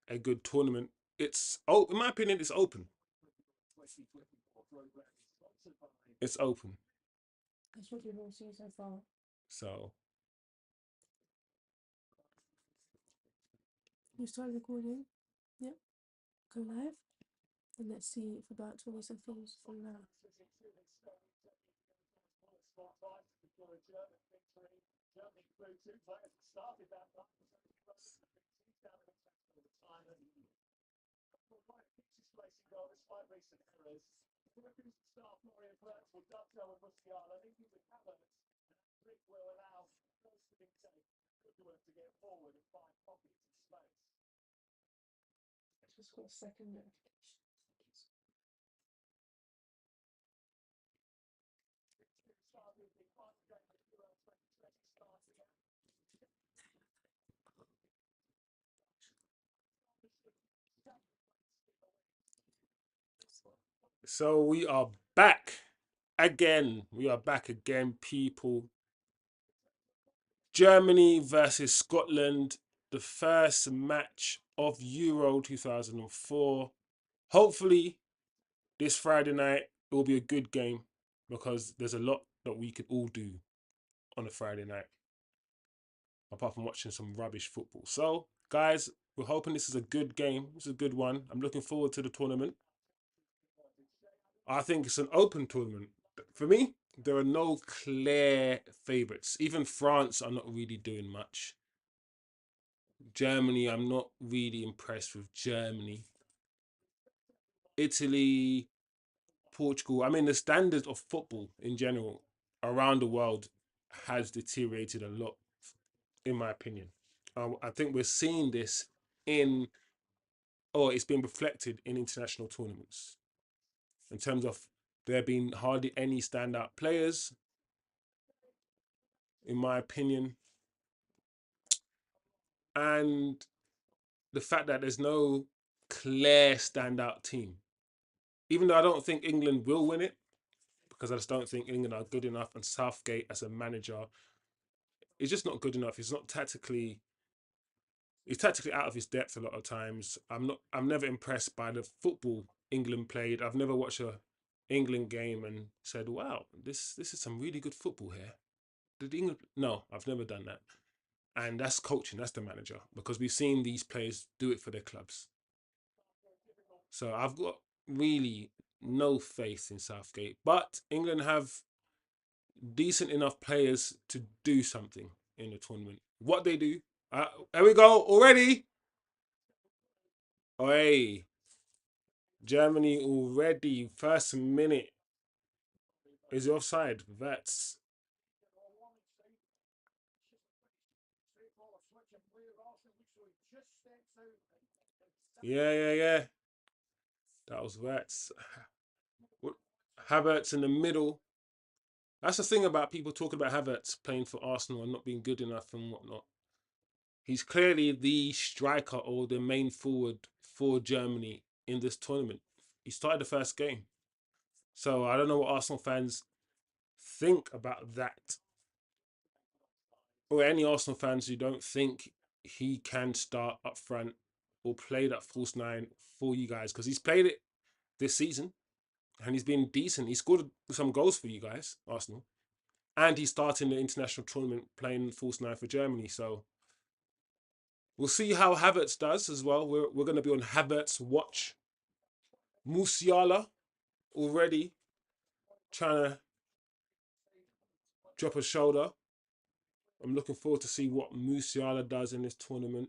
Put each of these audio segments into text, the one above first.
a good tournament. It's oh, in my opinion, it's open. It's open. That's what we've all seen so far. So You start recording. Yep. Go live. And let's see if about 20 seconds from now. Just got a second notification. so we are back again. We are back again, people. Germany versus Scotland, the first match of Euro 2004. Hopefully, this Friday night it will be a good game because there's a lot that we could all do on a Friday night, apart from watching some rubbish football. So, guys, we're hoping this is a good game. This is a good one. I'm looking forward to the tournament. I think it's an open tournament. For me, there are no clear favourites. Even France are not really doing much. Germany, I'm not really impressed with Germany. Italy, Portugal. I mean, the standards of football in general around the world has deteriorated a lot, in my opinion. I think we're seeing this in, or it's been reflected in international tournaments in terms of there being hardly any standout players, in my opinion, and the fact that there's no clear standout team. Even though I don't think England will win it, because I just don't think England are good enough, and Southgate as a manager is just not good enough. He's not tactically. He's tactically out of his depth a lot of times. I'm never impressed by the football England played. I've never watched a England game and said, "Wow, this is some really good football here." Did England? No, I've never done that. And that's coaching. That's the manager because we've seen these players do it for their clubs. So I've got really no faith in Southgate. But England have decent enough players to do something in the tournament. What they do, there we go already. Oi, Germany already. First minute is offside. That's yeah. That was Vets. Havertz in the middle. That's the thing about people talking about Havertz playing for Arsenal and not being good enough and whatnot. He's clearly the striker or the main forward for Germany in this tournament. He started the first game. So I don't know what Arsenal fans think about that. Or any Arsenal fans who don't think he can start up front or play that false nine for you guys. Because he's played it this season and he's been decent. He scored some goals for you guys, Arsenal. And he's starting the international tournament playing false nine for Germany. So we'll see how Havertz does as well. We're going to be on Havertz watch. Musiala already trying to drop a shoulder. I'm looking forward to see what Musiala does in this tournament.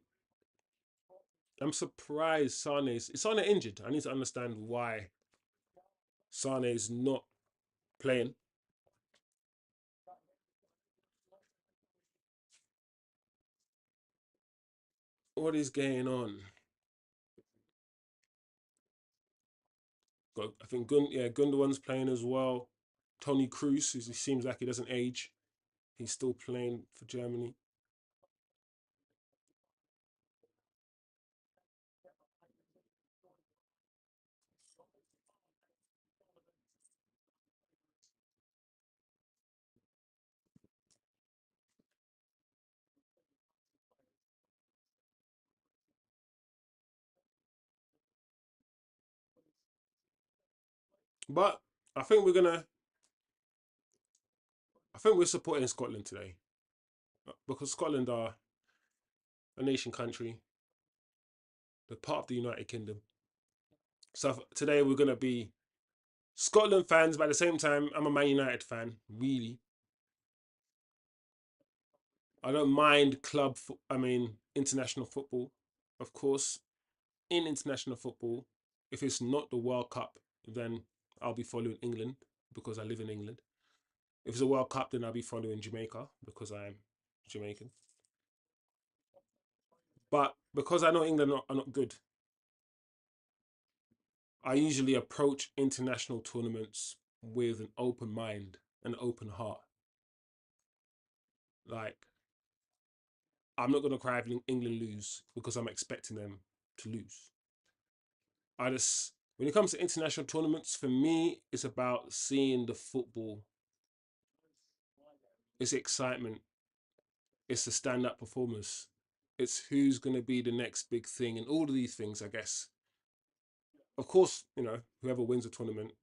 I'm surprised Sane's is Sane injured. I need to understand why Sane is not playing. What is going on? I think Gundogan's playing as well. Tony Cruz, he seems like he doesn't age. He's still playing for Germany. But I think we're gonna. I think we're supporting Scotland today because Scotland are a nation country. They're part of the United Kingdom. So today we're gonna be Scotland fans, but at the same time, I'm a Man United fan. Really, I don't mind I mean, international football, of course. In international football, if it's not the World Cup, then I'll be following England because I live in England. If it's a World Cup, then I'll be following Jamaica because I'm Jamaican. But because I know England are not good, I usually approach international tournaments with an open mind, an open heart. Like, I'm not going to cry if England lose because I'm expecting them to lose. When it comes to international tournaments, for me, it's about seeing the football. It's excitement. It's the stand-up performers. It's who's going to be the next big thing, and all of these things, I guess. Of course, whoever wins the tournament,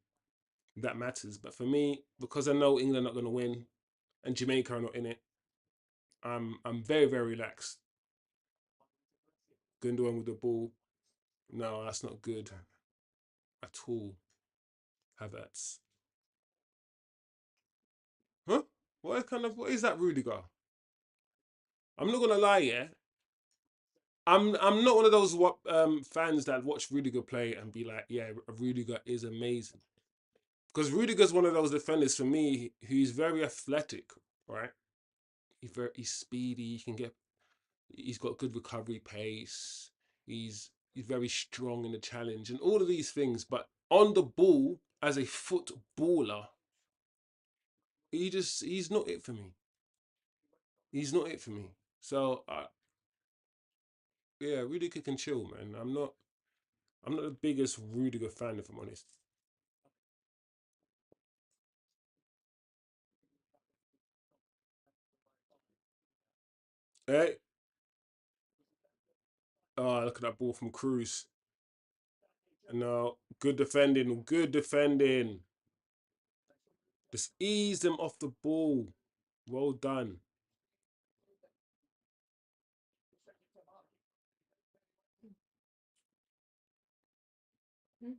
that matters. But for me, because I know England are not going to win and Jamaica are not in it, I'm very very relaxed. Gundogan with the ball, no, that's not good at all. Havertz, huh? What is that, Rudiger? I'm not gonna lie, yeah. I'm not one of those fans that watch Rudiger play and be like, yeah, Rudiger is amazing. Because Rudiger's one of those defenders for me who's very athletic, right? He's speedy. He can get. He's got good recovery pace. He's very strong in the challenge and all of these things. But on the ball, as a footballer, he's not it for me. He's not it for me. So yeah, Rudiger can chill, man. I'm not the biggest Rudiger fan, if I'm honest. Hey, oh, look at that ball from Cruz. No, good defending, good defending. Just ease them off the ball. Well done. Hmm?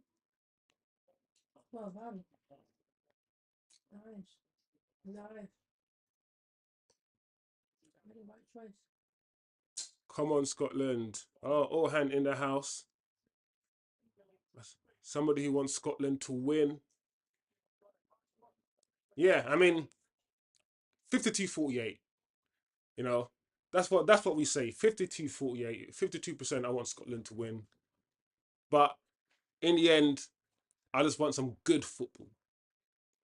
Well done. Nice. Nice. Very right choice. Come on, Scotland. Oh, all hand in the house. Somebody who wants Scotland to win. Yeah, I mean, 52-48. You know, that's what we say. 52-48. 52% I want Scotland to win. But in the end, I just want some good football.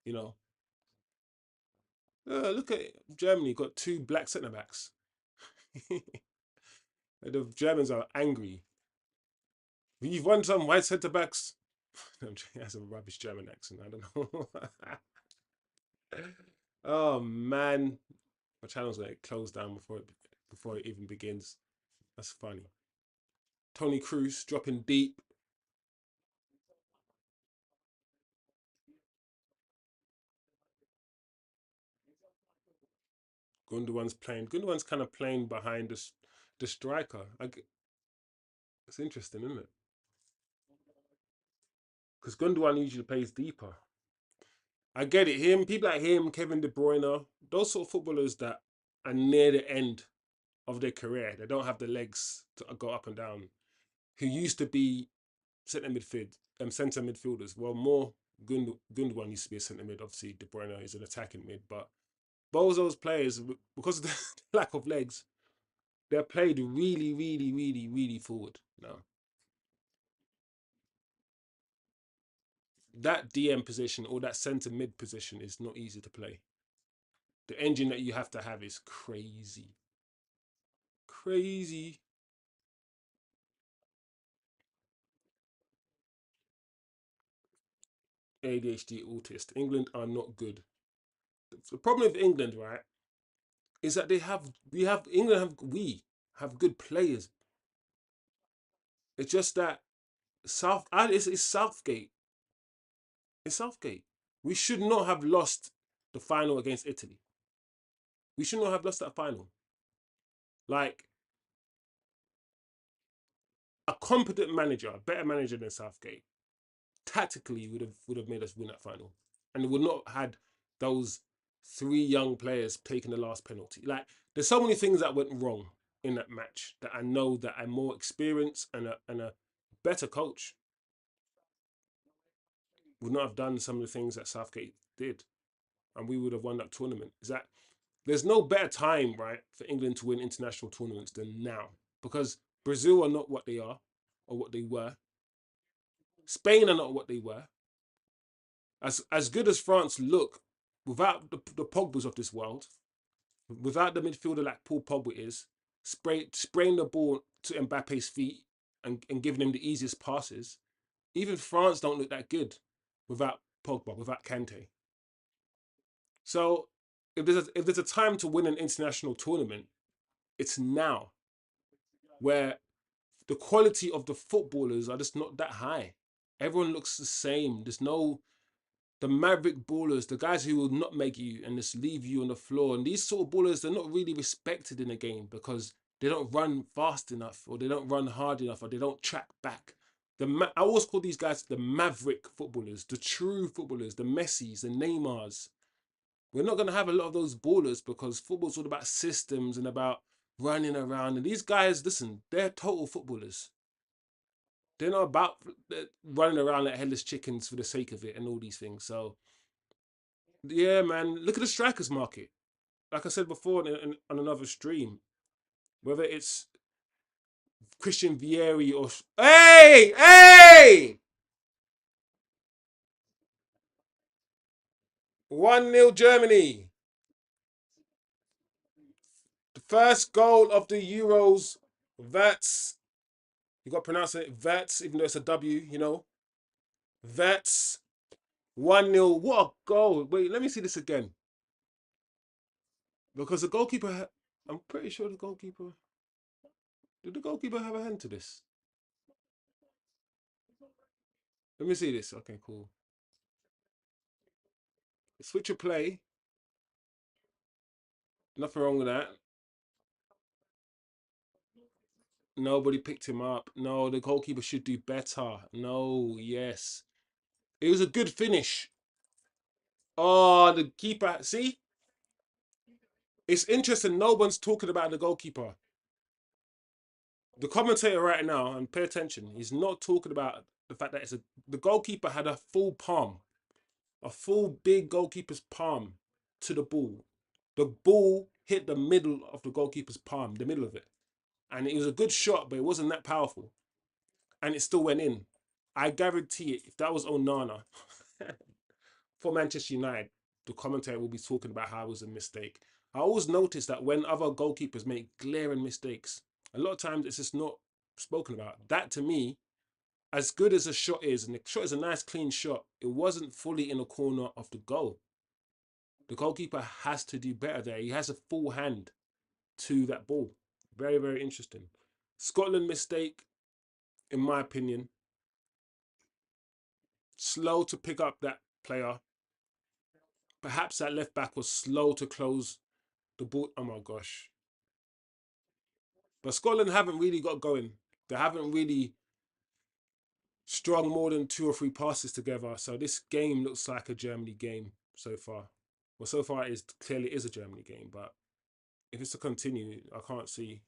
You know. Look at Germany got two black centre backs. The Germans are angry. You've won some white centre backs. That's a rubbish German accent. I don't know. Oh man, my channel's gonna get closed down before it even begins. That's funny. Tony Cruz dropping deep. Gundogan's playing. Gundogan's kind of playing behind the striker. It's interesting, isn't it? Because Gundogan usually plays deeper. I get it. People like him, Kevin De Bruyne, those sort of footballers that are near the end of their career. They don't have the legs to go up and down. Who used to be centre midfielders. Well, more Gundogan used to be a centre mid. Obviously, De Bruyne is an attacking mid, but both those players, because of the lack of legs, they're played really, really, really, really forward. No, that DM position or that centre mid position is not easy to play. The engine that you have to have is crazy, crazy. ADHD autist. England are not good. The problem with England, right, is that we have good players. It's just that it's Southgate. in Southgate. We should not have lost the final against Italy. We should not have lost that final. Like, a competent manager, a better manager than Southgate, tactically would have made us win that final, and would not have had those three young players taking the last penalty. Like, there's so many things that went wrong in that match that I know that a more experienced and a better coach would not have done some of the things that Southgate did, and we would have won that tournament. Is that there's no better time, right, for England to win international tournaments than now, because Brazil are not what they are or what they were. Spain are not what they were. As good as France look, without the Pogbas of this world, without the midfielder like Paul Pogba is, spraying the ball to Mbappe's feet and giving him the easiest passes, even France don't look that good without Pogba, without Kante. So if there's a time to win an international tournament, it's now, where the quality of the footballers are just not that high. Everyone looks the same. There's no the maverick ballers, the guys who will not make you and just leave you on the floor. And these sort of ballers, they're not really respected in the game because they don't run fast enough, or they don't run hard enough, or they don't track back. I always call these guys the maverick footballers, the true footballers, the Messis, the Neymars. We're not going to have a lot of those ballers because football's all about systems and about running around. And these guys, listen, they're total footballers. They're not about running around like headless chickens for the sake of it and all these things. So, yeah, man, look at the strikers market. Like I said before on another stream, whether it's Christian Vieri or. Hey! Hey! 1-0 Germany. The first goal of the Euros. That's. You got to pronounce it Vats, even though it's a W. Vats. 1-0. What a goal. Wait, let me see this again. Because the goalkeeper. I'm pretty sure the goalkeeper. Did the goalkeeper have a hand to this? Let me see this. Okay, cool. Switch of play. Nothing wrong with that. Nobody picked him up. No, the goalkeeper should do better. No, yes. It was a good finish. Oh, the keeper. See? It's interesting. No one's talking about the goalkeeper. The commentator right now, and pay attention, he's not talking about the fact that the goalkeeper had a full palm, a full big goalkeeper's palm to the ball. The ball hit the middle of the goalkeeper's palm, the middle of it. And it was a good shot, but it wasn't that powerful. And it still went in. I guarantee it, if that was Onana for Manchester United, the commentator will be talking about how it was a mistake. I always notice that when other goalkeepers make glaring mistakes, a lot of times it's just not spoken about. That to me, as good as a shot is, and the shot is a nice clean shot, it wasn't fully in the corner of the goal. The goalkeeper has to do better there. He has a full hand to that ball. Very, very interesting. Scotland mistake, in my opinion, slow to pick up that player. Perhaps that left back was slow to close the ball. Oh my gosh. But Scotland haven't really got going. They haven't really strung more than 2 or 3 passes together. So this game looks like a Germany game so far. Well, so far it is clearly is a Germany game, but if it's to continue, I can't see.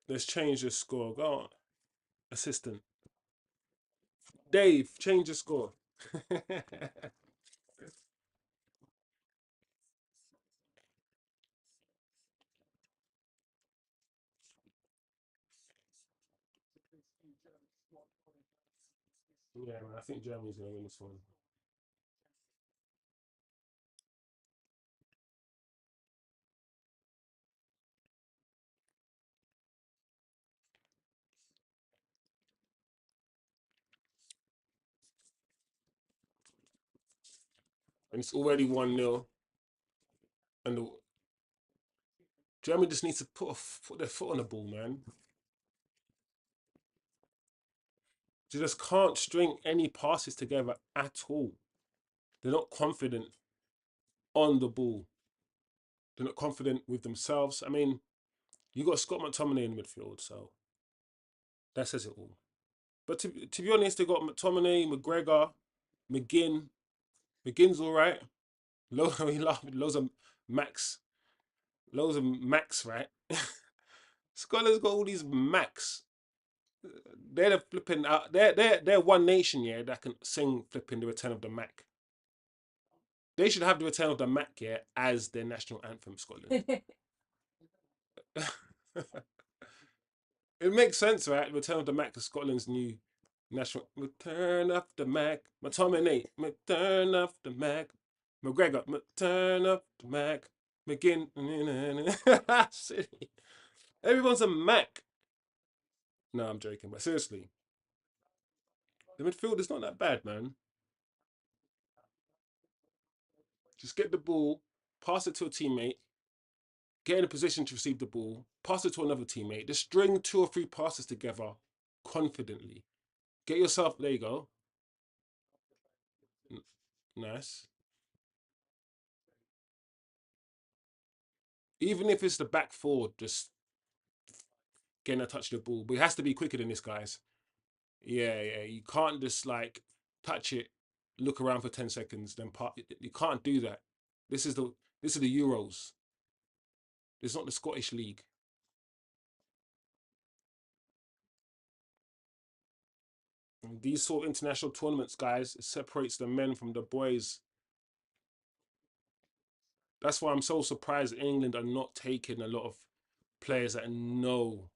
Let's change the score. Go on, assistant. Dave, change the score. Yeah, man, I think Germany's going to win this one. And it's already 1-0. And Germany just needs to put their foot on the ball, man. They just can't string any passes together at all. They're not confident on the ball. They're not confident with themselves. I mean, you got Scott McTominay in midfield, so that says it all. But to be honest, they got McTominay, McGregor, McGinn. McGinn's all right. Loads of Max, loads of Max, right? Scotland's got all these Max. They're the flipping out. They're one nation, yeah, that can sing flipping the Return of the Mac. They should have the Return of the Mac, yeah, as their national anthem, Scotland. It makes sense, right? Return of the Mac is Scotland's new national. Return of the Mac. McTominay. Return of the Mac. McGregor. Return of the Mac. McGinn. Silly. Everyone's a Mac. No, I'm joking, but seriously, the midfield is not that bad, man. Just get the ball, pass it to a teammate, get in a position to receive the ball, pass it to another teammate. Just string 2 or 3 passes together confidently. Get yourself, there you go. Nice. Even if it's the back four, just getting a touch of the ball. But it has to be quicker than this, guys. Yeah, yeah. You can't just like touch it, look around for 10 seconds, then part. You can't do that. This is the Euros. It's not the Scottish League. And these sort of international tournaments, guys, it separates the men from the boys. That's why I'm so surprised England are not taking a lot of players that know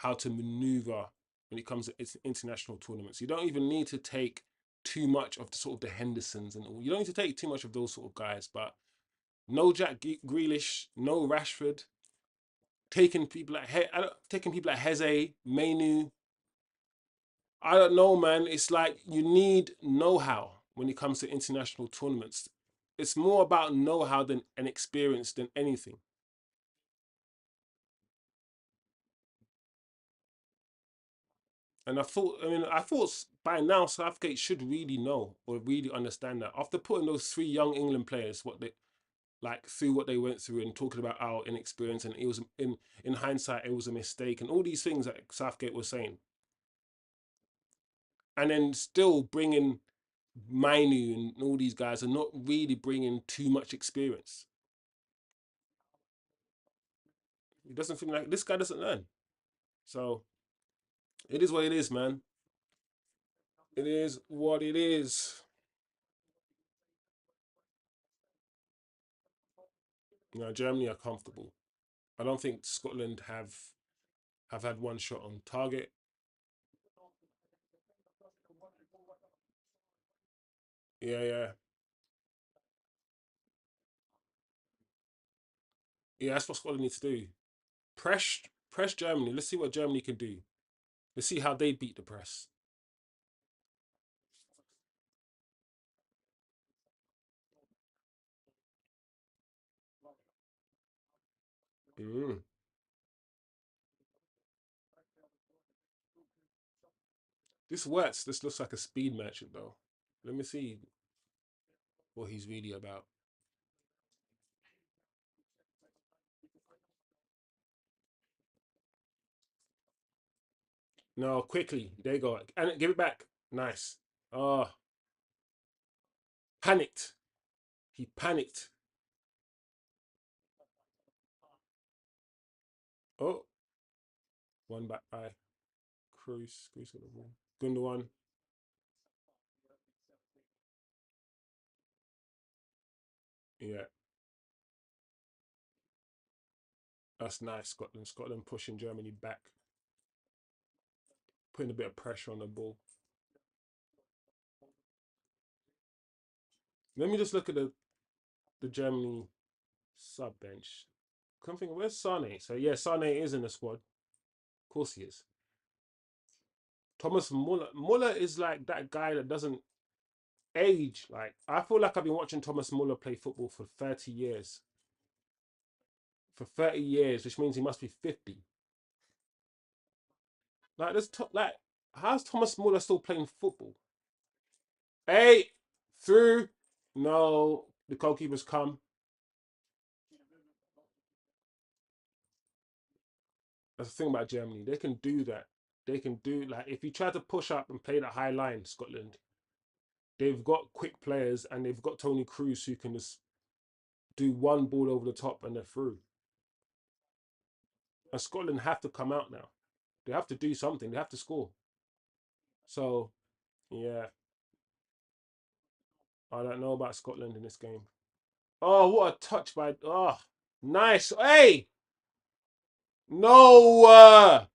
how to maneuver when it comes to international tournaments. You don't even need to take too much of the sort of the Hendersons and all. You don't need to take too much of those sort of guys, but no Jack Grealish, no Rashford, taking people like Heze, Mainu. I don't know, man. It's like you need know-how when it comes to international tournaments. It's more about know-how than an experience than anything. And I thought by now Southgate should really know or really understand that after putting those 3 young England players, what they like through what they went through and talking about our inexperience and it was in hindsight it was a mistake and all these things that Southgate was saying, and then still bringing Mainu and all these guys are not really bringing too much experience. It doesn't feel like this guy doesn't learn. So it is what it is, man. It is what it is. You know, Germany are comfortable. I don't think Scotland have had one shot on target. Yeah, yeah, yeah. That's what Scotland needs to do. Press, press Germany. Let's see what Germany can do. Let's see how they beat the press. Mm. This works. This looks like a speed merchant, though. Let me see what he's really about. No, quickly. There you go. And give it back. Nice. Oh, panicked. He panicked. Oh, one back by Cruz. Cruz got the ball. Gundogan. Yeah, that's nice. Scotland. Scotland pushing Germany back, putting a bit of pressure on the ball. Let me just look at the Germany sub bench. Come think, where's Sane? So yeah, Sane is in the squad. Of course he is. Thomas Muller. Muller is like that guy that doesn't age. Like I feel like I've been watching Thomas Muller play football for 30 years. For 30 years, which means he must be 50. Like there's like How's Thomas Muller still playing football? Hey, through. No, the goalkeeper's come. That's the thing about Germany. They can do that. They can do like if you try to push up and play the high line, Scotland, they've got quick players and they've got Tony Cruz who can just do one ball over the top and they're through. And Scotland have to come out now. They have to do something. They have to score. So yeah, I don't know about Scotland in this game. Oh, what a touch by nice. Hey, no.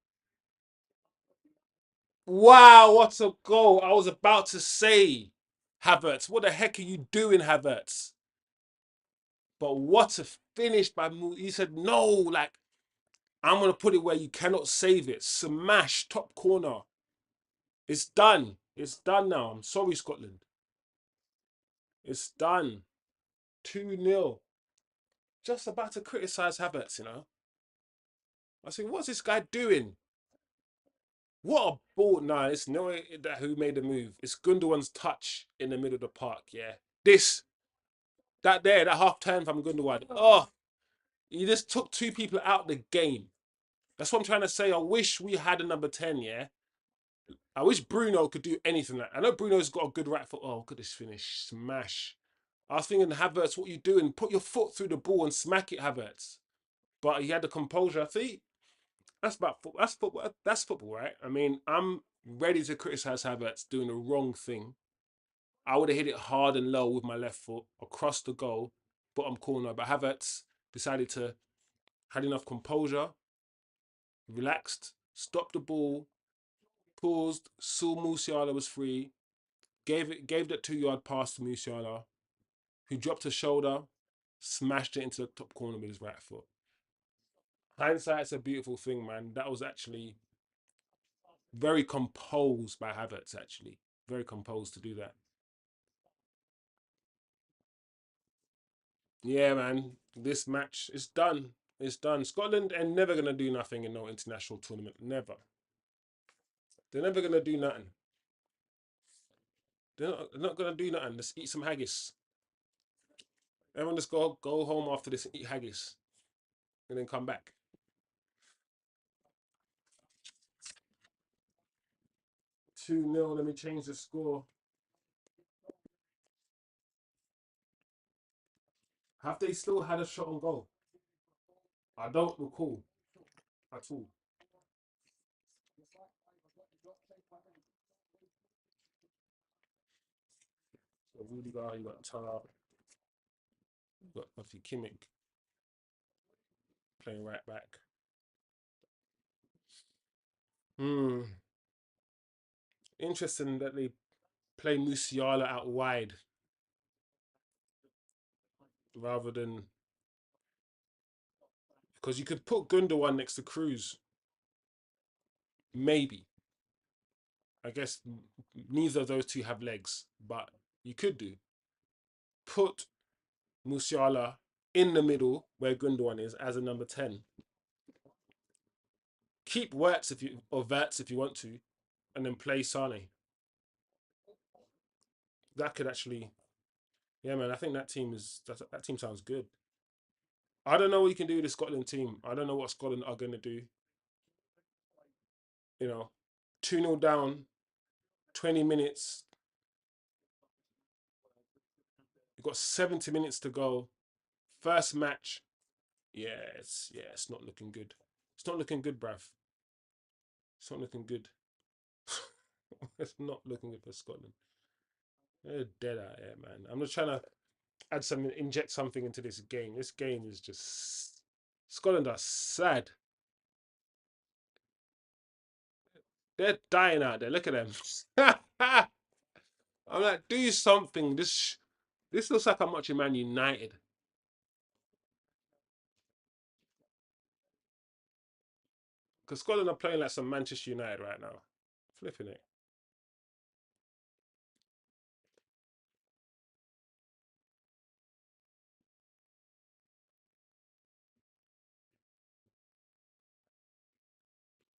Wow, what a goal! I was about to say, Havertz. What the heck are you doing, Havertz? But what a finish by Mu. He said no. Like I'm gonna put it where you cannot save it. Smash top corner. It's done. It's done now. I'm sorry, Scotland. It's done. 2-0. Just about to criticize Havertz, you know. I said, what's this guy doing? What a ball. Nah, it's no that who made the move. It's Gundogan's touch in the middle of the park, yeah. This, that half turn from Gundogan. Oh, he just took two people out of the game. That's what I'm trying to say. I wish we had a number 10, yeah. I wish Bruno could do anything like that. I know Bruno's got a good right foot. Oh, look at this finish. Smash. I was thinking, Havertz, what you doing? Put your foot through the ball and smack it, Havertz. But he had the composure. See, that's about football. That's football. That's football, right? I mean, I'm ready to criticize Havertz doing the wrong thing. I would have hit it hard and low with my left foot across the goal, bottom corner. But Havertz decided to had enough composure, relaxed, stopped the ball, paused, saw Musiala was free, gave that 2 yard pass to Musiala, who dropped a shoulder, smashed it into the top corner with his right foot. Hindsight's a beautiful thing, man. That was actually very composed by Havertz, actually. Very composed to do that. Yeah, man. This match is done. It's done. Scotland are never going to do nothing in no international tournament. Never. They're never going to do nothing. They're not going to do nothing. Let's eat some haggis. Everyone just go home after this and eat haggis. And then come back. 2-0. Let me change the score. Have they still had a shot on goal? I don't recall at all. So Rudiger, you got Tar, you got obviously Kimmich playing right back. Hmm. Interesting that they play Musiala out wide rather than because you could put Gundogan next to Cruz. Maybe. I guess neither of those two have legs, but you could do. Put Musiala in the middle where Gundogan is as a number 10. Keep Wirtz if you want to, and then play Sane. That could actually, yeah, man. I think that team sounds good. I don't know what you can do with the Scotland team. I don't know what Scotland are going to do. You know, 2-0 down, 20 minutes. You've got 70 minutes to go. First match. It's not looking good. It's not looking good, bruv. It's not looking good. It's not looking good for Scotland. They're dead out here, man. I'm just trying to inject something into this game. This game is just Scotland are sad. They're dying out there. Look at them. I'm like, do something. This looks like I'm watching Man United. Because Scotland are playing like some Manchester United right now. Flipping it.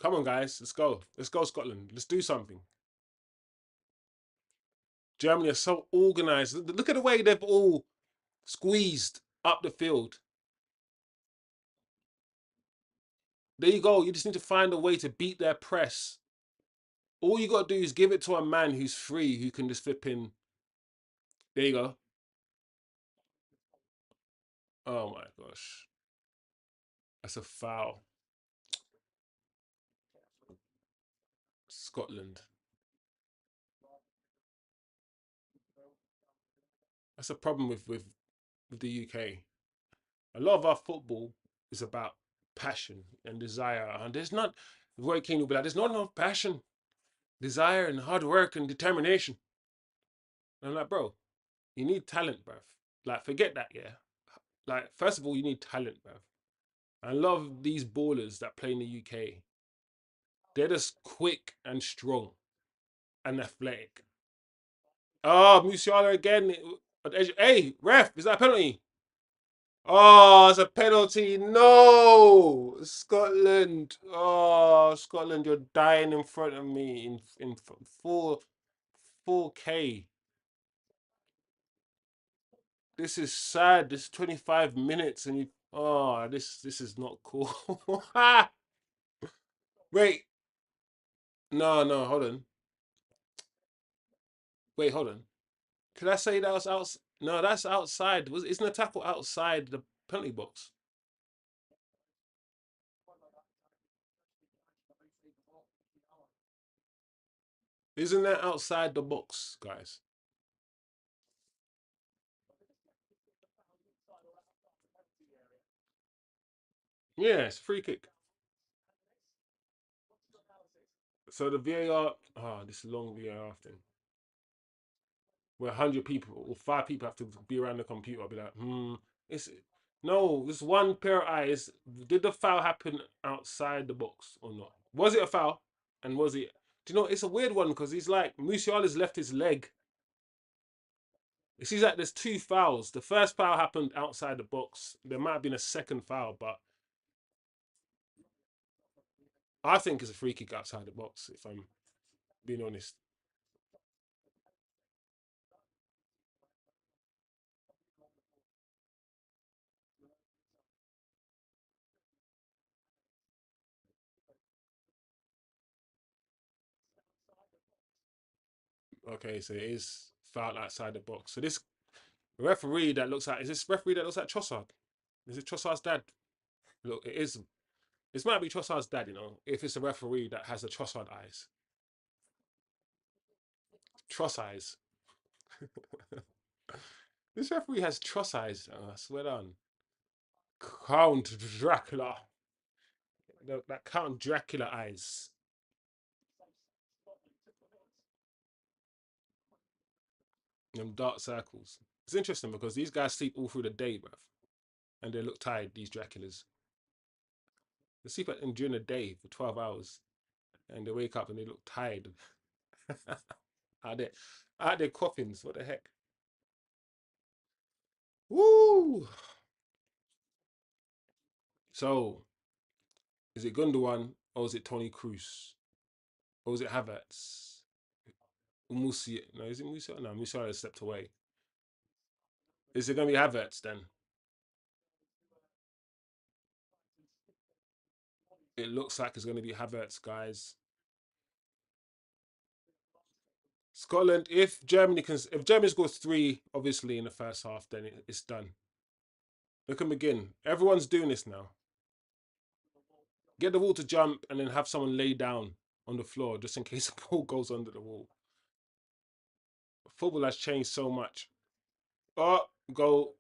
Come on, guys. Let's go. Let's go, Scotland. Let's do something. Germany are so organized. Look at the way they've all squeezed up the field. There you go. You just need to find a way to beat their press. All you got to do is give it to a man who's free, who can just flip in. There you go. Oh my gosh. That's a foul. Scotland. That's a problem with the UK. A lot of our football is about passion and desire. And there's not, Roy Keane will be like, there's not enough passion, desire, and hard work and determination. And I'm like, bro, you need talent, bruv. Like, forget that, yeah. Like, first of all, you need talent, bruv. I love these ballers that play in the UK. They're just quick and strong and athletic. Oh, Musiala again. Hey, ref, is that a penalty? Oh, it's a penalty. No, Scotland. Oh, Scotland, you're dying in front of me in full K. This is sad. This is 25 minutes and you. Oh, this is not cool. Wait, no, hold on. Wait, hold on. Could I say that was outside? No, that's outside. Isn't a tackle outside the penalty box? Isn't that outside the box, guys? Yeah, it's a free kick. So the VAR, this long VAR thing, where 100 people or 5 people have to be around the computer. I'll be like, it's no, this one pair of eyes. Did the foul happen outside the box or not? Was it a foul? And was it? Do you know? It's a weird one because he's like Musiala's left his leg. It seems like there's two fouls. The first foul happened outside the box. There might have been a second foul, but I think it's a free kick outside the box. If I'm being honest. Okay, so it is foul outside the box. So this referee that looks like, is this referee that looks like Trossard? Is it Trossard's dad? Look, it is. This might be Trossard's dad, if it's a referee that has the Trossard eyes. Tross eyes. This referee has Tross eyes. I swear down. Count Dracula. That Count Dracula eyes. Them dark circles. It's interesting because these guys sleep all through the day, bruv. And they look tired, these Draculas. They sleep during the day for 12 hours. And they wake up and they look tired. out there, out their coffins. What the heck? Woo! So, is it Gundogan or is it Tony Cruz? Or is it Havertz? Musi? No, is it Musi? No, Musiala has stepped away. Is it going to be Havertz then? It looks like it's going to be Havertz, guys. Scotland, if Germany scores three, obviously in the first half, then it's done. Look at McGinn. Everyone's doing this now. Get the wall to jump and then have someone lay down on the floor just in case the ball goes under the wall. Football has changed so much. Oh, goal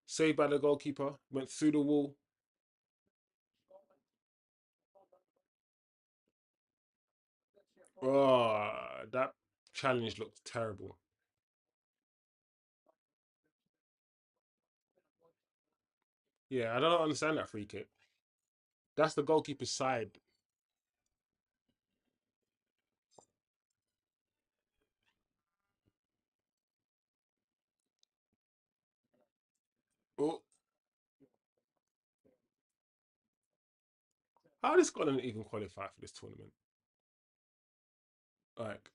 saved by the goalkeeper. Went through the wall. Oh, that challenge looked terrible. Yeah, I don't understand that free kick. That's the goalkeeper's side. Oh, How did Scotland even qualify for this tournament? Like,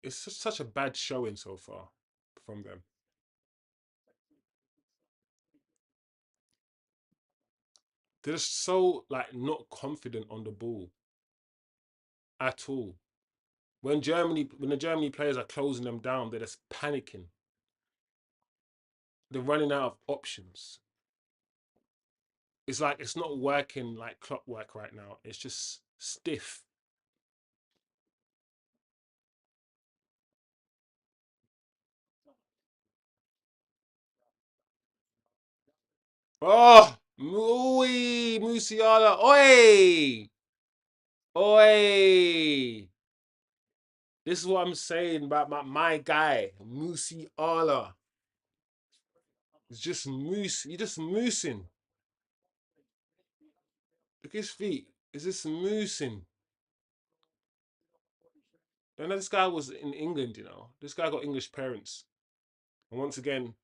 it's just such a bad showing so far from them. They're just so like not confident on the ball at all. When the Germany players are closing them down, they're just panicking. They're running out of options. It's like it's not working like clockwork right now. It's just stiff. Oh, Musiala, oi, oi. This is what I'm saying about my guy, Musiala. It's just moose. You're just moosing. Look at his feet. It's just moosing. And this guy was in England, you know. This guy got English parents. And once again,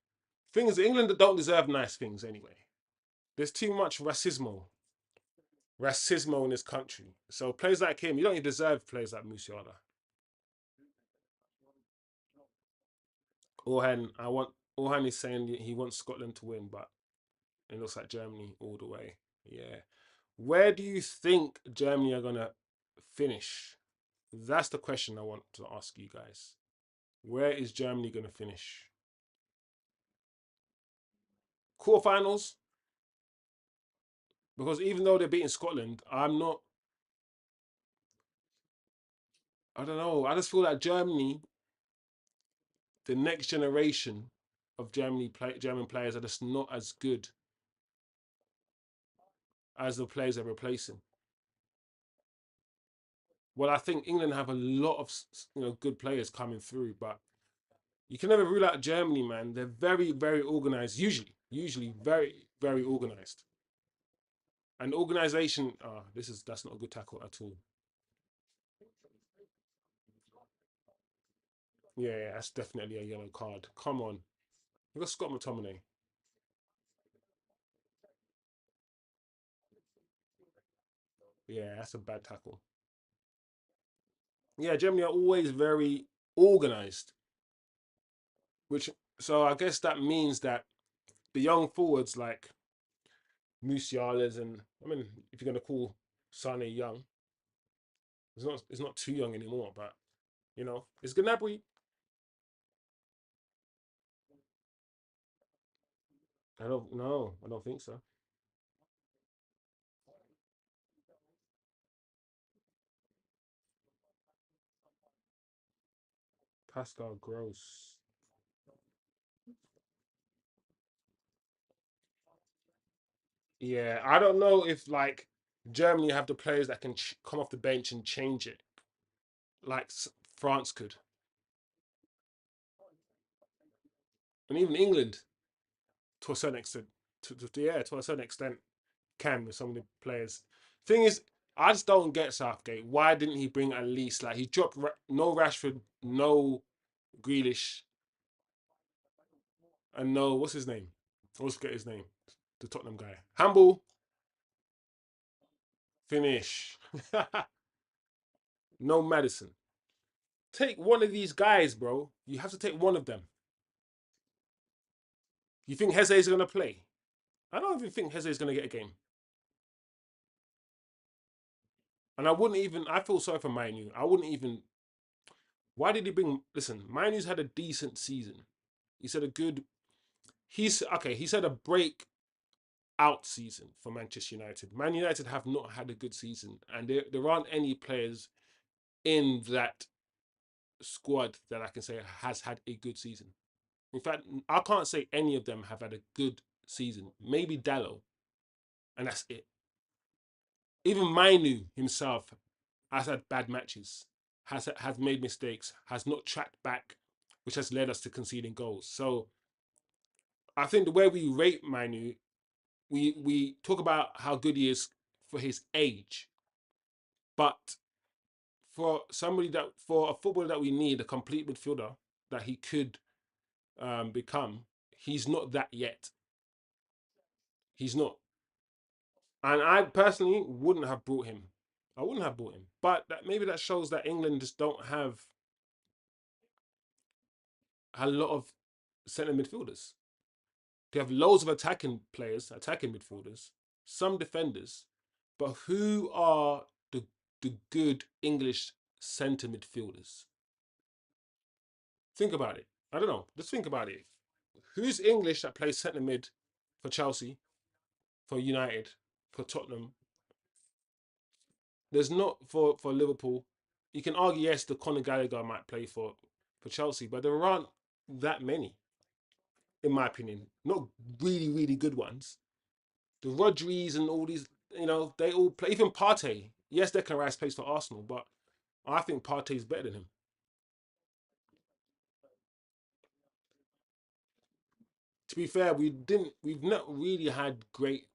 things England that don't deserve nice things anyway. There's too much racismo in this country. So players like him, you don't even deserve players like Musiala. Orhan is saying he wants Scotland to win, but it looks like Germany all the way. Yeah. Where do you think Germany are gonna finish? That's the question I want to ask you guys. Where is Germany gonna finish? Quarterfinals? Because even though they're beating Scotland, I'm not. I don't know. I just feel like Germany, the next generation of German players are just not as good as the players they're replacing. Well, I think England have a lot of good players coming through, but you can never rule out Germany, man. They're very organized. Usually very organized. And organization. Oh, that's not a good tackle at all. Yeah, that's definitely a yellow card. Come on, look at Scott McTominay. Yeah, that's a bad tackle. Yeah, Germany are always very organized, which so I guess that means that the young forwards like Musiala's and I mean, if you're gonna call Sane young, it's not too young anymore, but it's Gnabry. I don't know. I don't think so. Pascal Gross. Yeah, I don't know if like Germany have the players that can come off the bench and change it like France could, and even England to a certain extent. To a certain extent, can with some of the players. Thing is, I just don't get Southgate. Why didn't he bring at least like he dropped no Rashford, no Grealish, and no what's his name? I always forget his name. The Tottenham guy. Handball finish. No Madison. Take one of these guys, bro. You have to take one of them. You think Heze is gonna play? I don't even think Heze is gonna get a game. And I wouldn't even. I feel sorry for Manu. I wouldn't even. Why did he bring? Listen, Manu's had a decent season. He's had a good. He's okay. He's had a break out season for Manchester United. Man United have not had a good season, and there aren't any players in that squad that I can say has had a good season. In fact, I can't say any of them have had a good season. Maybe Dallo, and that's it. Even Mainu himself has had bad matches, has made mistakes, has not tracked back, which has led us to conceding goals. So I think the way we rate Mainu, we talk about how good he is for his age, but for a footballer that we need, a complete midfielder that he could become, he's not that yet. He's not. And I personally wouldn't have brought him. I wouldn't have brought him. But maybe that shows that England just don't have a lot of centre midfielders. They have loads of attacking players, attacking midfielders, some defenders, but who are the good English centre midfielders? Think about it. I don't know. Just think about it. Who's English that plays centre mid for Chelsea, for United, for Tottenham? There's not for Liverpool. You can argue yes, the Conor Gallagher might play for Chelsea, but there aren't that many, in my opinion. Not really good ones. The Rodris and all these, they all play. Even Partey. Yes, Declan Rice plays for Arsenal, but I think Partey's better than him. To be fair, we've not really had great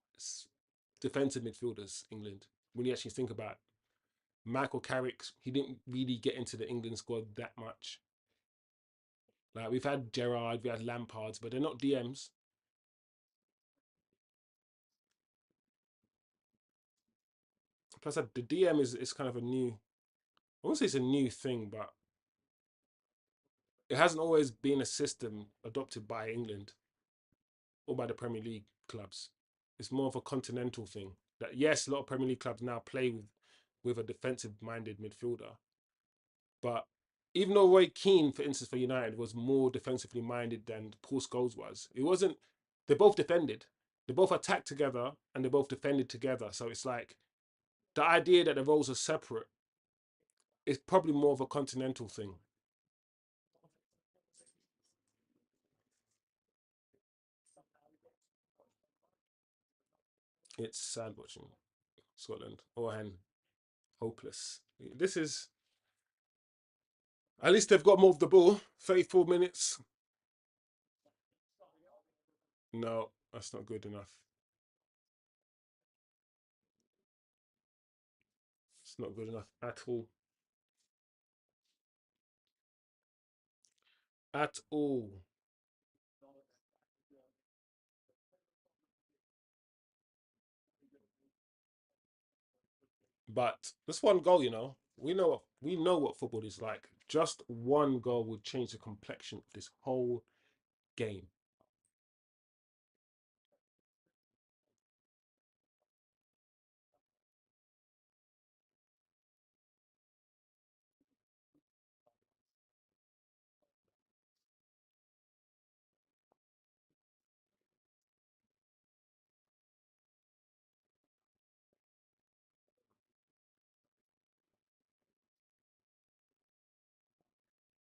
defensive midfielders, England, when you actually think about it. Michael Carrick, he didn't really get into the England squad that much. Like we've had Gerrard, we had Lampards, but they're not DMs. Plus, the DM is kind of a new. I won't say it's a new thing, but it hasn't always been a system adopted by England or by the Premier League clubs. It's more of a continental thing. That yes, a lot of Premier League clubs now play with a defensive-minded midfielder, but even though Roy Keane, for instance, for United, was more defensively minded than Paul Scholes was, it wasn't. They both defended. They both attacked together and they both defended together. So it's like the idea that the roles are separate is probably more of a continental thing. It's sad watching Scotland. Orhan, hopeless. This is at least they've got more of the ball. 34 minutes. No, that's not good enough. It's not good enough at all. At all. But this one goal, we know what football is like. Just one goal would change the complexion of this whole game.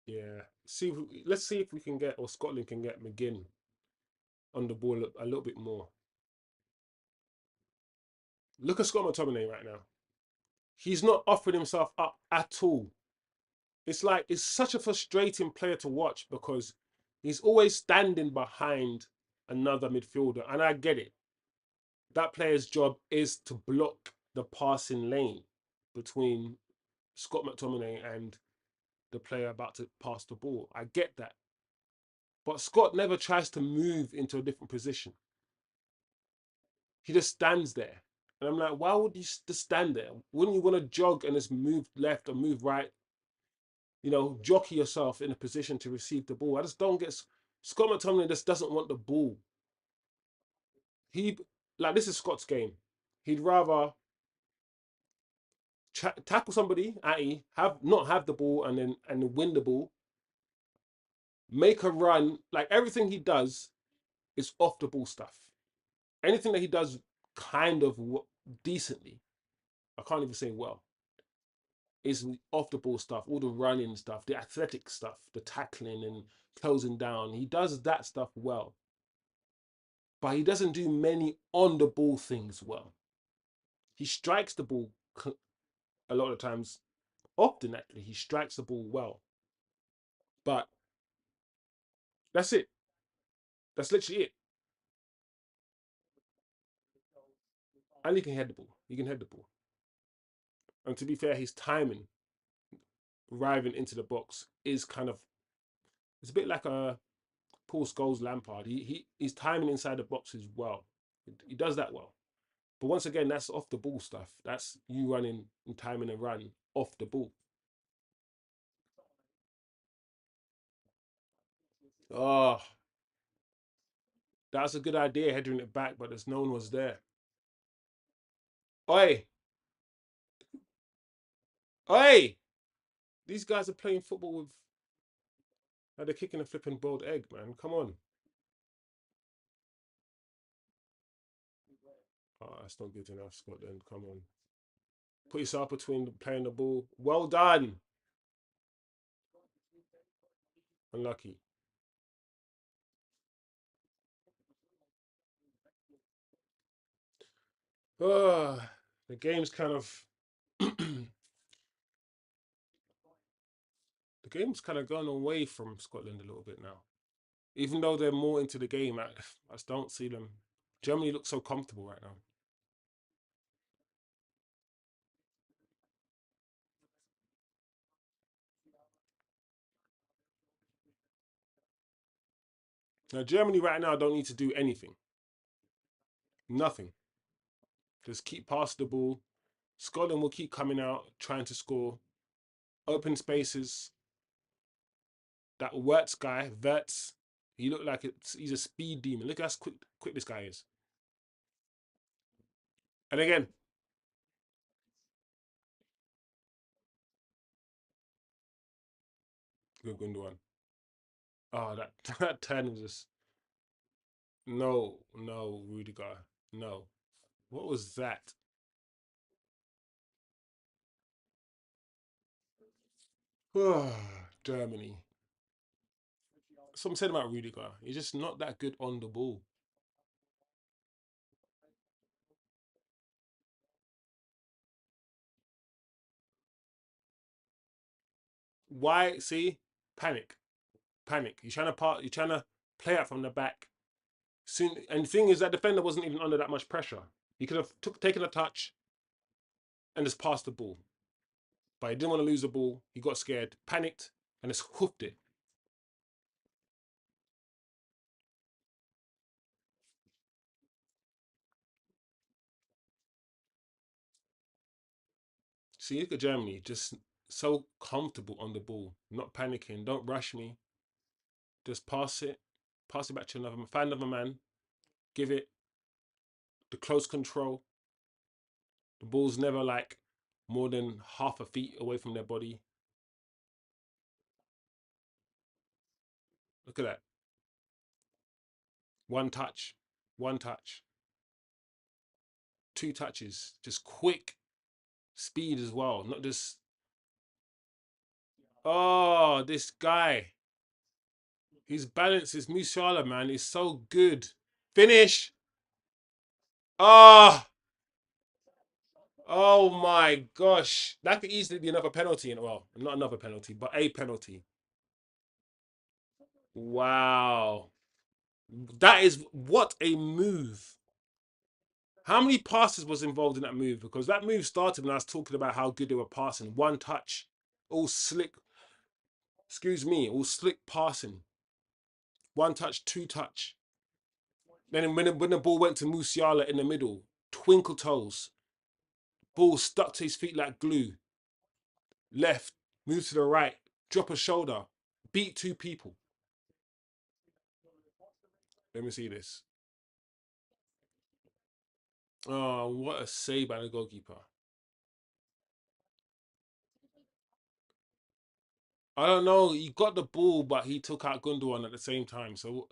Yeah. Let's see if we can get or Scotland can get McGinn on the ball a little bit more. Look at Scott McTominay right now. He's not offering himself up at all. It's like it's such a frustrating player to watch because he's always standing behind another midfielder, and I get it. That player's job is to block the passing lane between Scott McTominay and the player about to pass the ball. I get that. But Scott never tries to move into a different position. He just stands there. And I'm like, why would you just stand there? Wouldn't you want to jog and just move left or move right? Jockey yourself in a position to receive the ball. I just don't get. Scott McTominay just doesn't want the ball. He like this is Scott's game. He'd rather tackle somebody at have not have the ball and win the ball, make a run. Like everything he does is off the ball stuff. Anything that he does kind of decently, I can't even say well, is off the ball stuff, all the running stuff, the athletic stuff, the tackling and closing down. He does that stuff well, but he doesn't do many on the ball things well. He strikes the ball a lot of times, often actually, he strikes the ball well, but that's it. That's literally it. And he can head the ball. He can head the ball. And to be fair, his timing arriving into the box is kind of it's a bit like a Paul Scholes Lampard. His timing inside the box is well. He does that well. But once again, that's off the ball stuff. That's you running and timing a run off the ball. Oh, that's a good idea, heading it back, but there's no one was there. Oi, oi! These guys are playing football with. They're kicking a flipping boiled egg, man. Come on. Oh, that's not good enough, Scotland. Come on. Put yourself between playing the ball. Well done. Unlucky. Oh, the game's kind of. The game's kind of gone away from Scotland a little bit now. Even though they're more into the game, I just don't see them. Germany looks so comfortable right now. Now, Germany right now don't need to do anything. Nothing. Just keep past the ball. Scotland will keep coming out, trying to score. Open spaces. That Wirtz guy, Wirtz, he looked like he's a speed demon. Look how quick this guy is. And again, good Gundogan. Oh, that that turn was just no, Rudiger, no. What was that? Germany. Something said about Rudiger. He's just not that good on the ball. Why? See, panic, panic. You're trying to part. You're trying to play out from the back. Soon, and the thing is, that defender wasn't even under that much pressure. He could have taken a touch and just passed the ball, but he didn't want to lose the ball. He got scared, panicked, and just hoofed it. See, look at Germany, just so comfortable on the ball, not panicking. Don't rush me. Just pass it back to another, find another man, give it the close control. The ball's never like more than half a feet away from their body. Look at that. One touch, one touch, two touches, just quick speed as well. Not just, oh, this guy. His balance is Musiala, man. Is so good. Finish. Ah, oh my gosh. That could easily be another penalty. Well, not another penalty, but a penalty. Wow. That is what a move. How many passes was involved in that move? Because that move started when I was talking about how good they were passing. One touch, all slick, excuse me, all slick passing. One touch, two touch. Then when the ball went to Musiala in the middle, twinkle toes, ball stuck to his feet like glue. Left, move to the right, drop a shoulder, beat two people. Let me see this. Oh, what a save by the goalkeeper. I don't know. He got the ball, but he took out Gundogan at the same time. So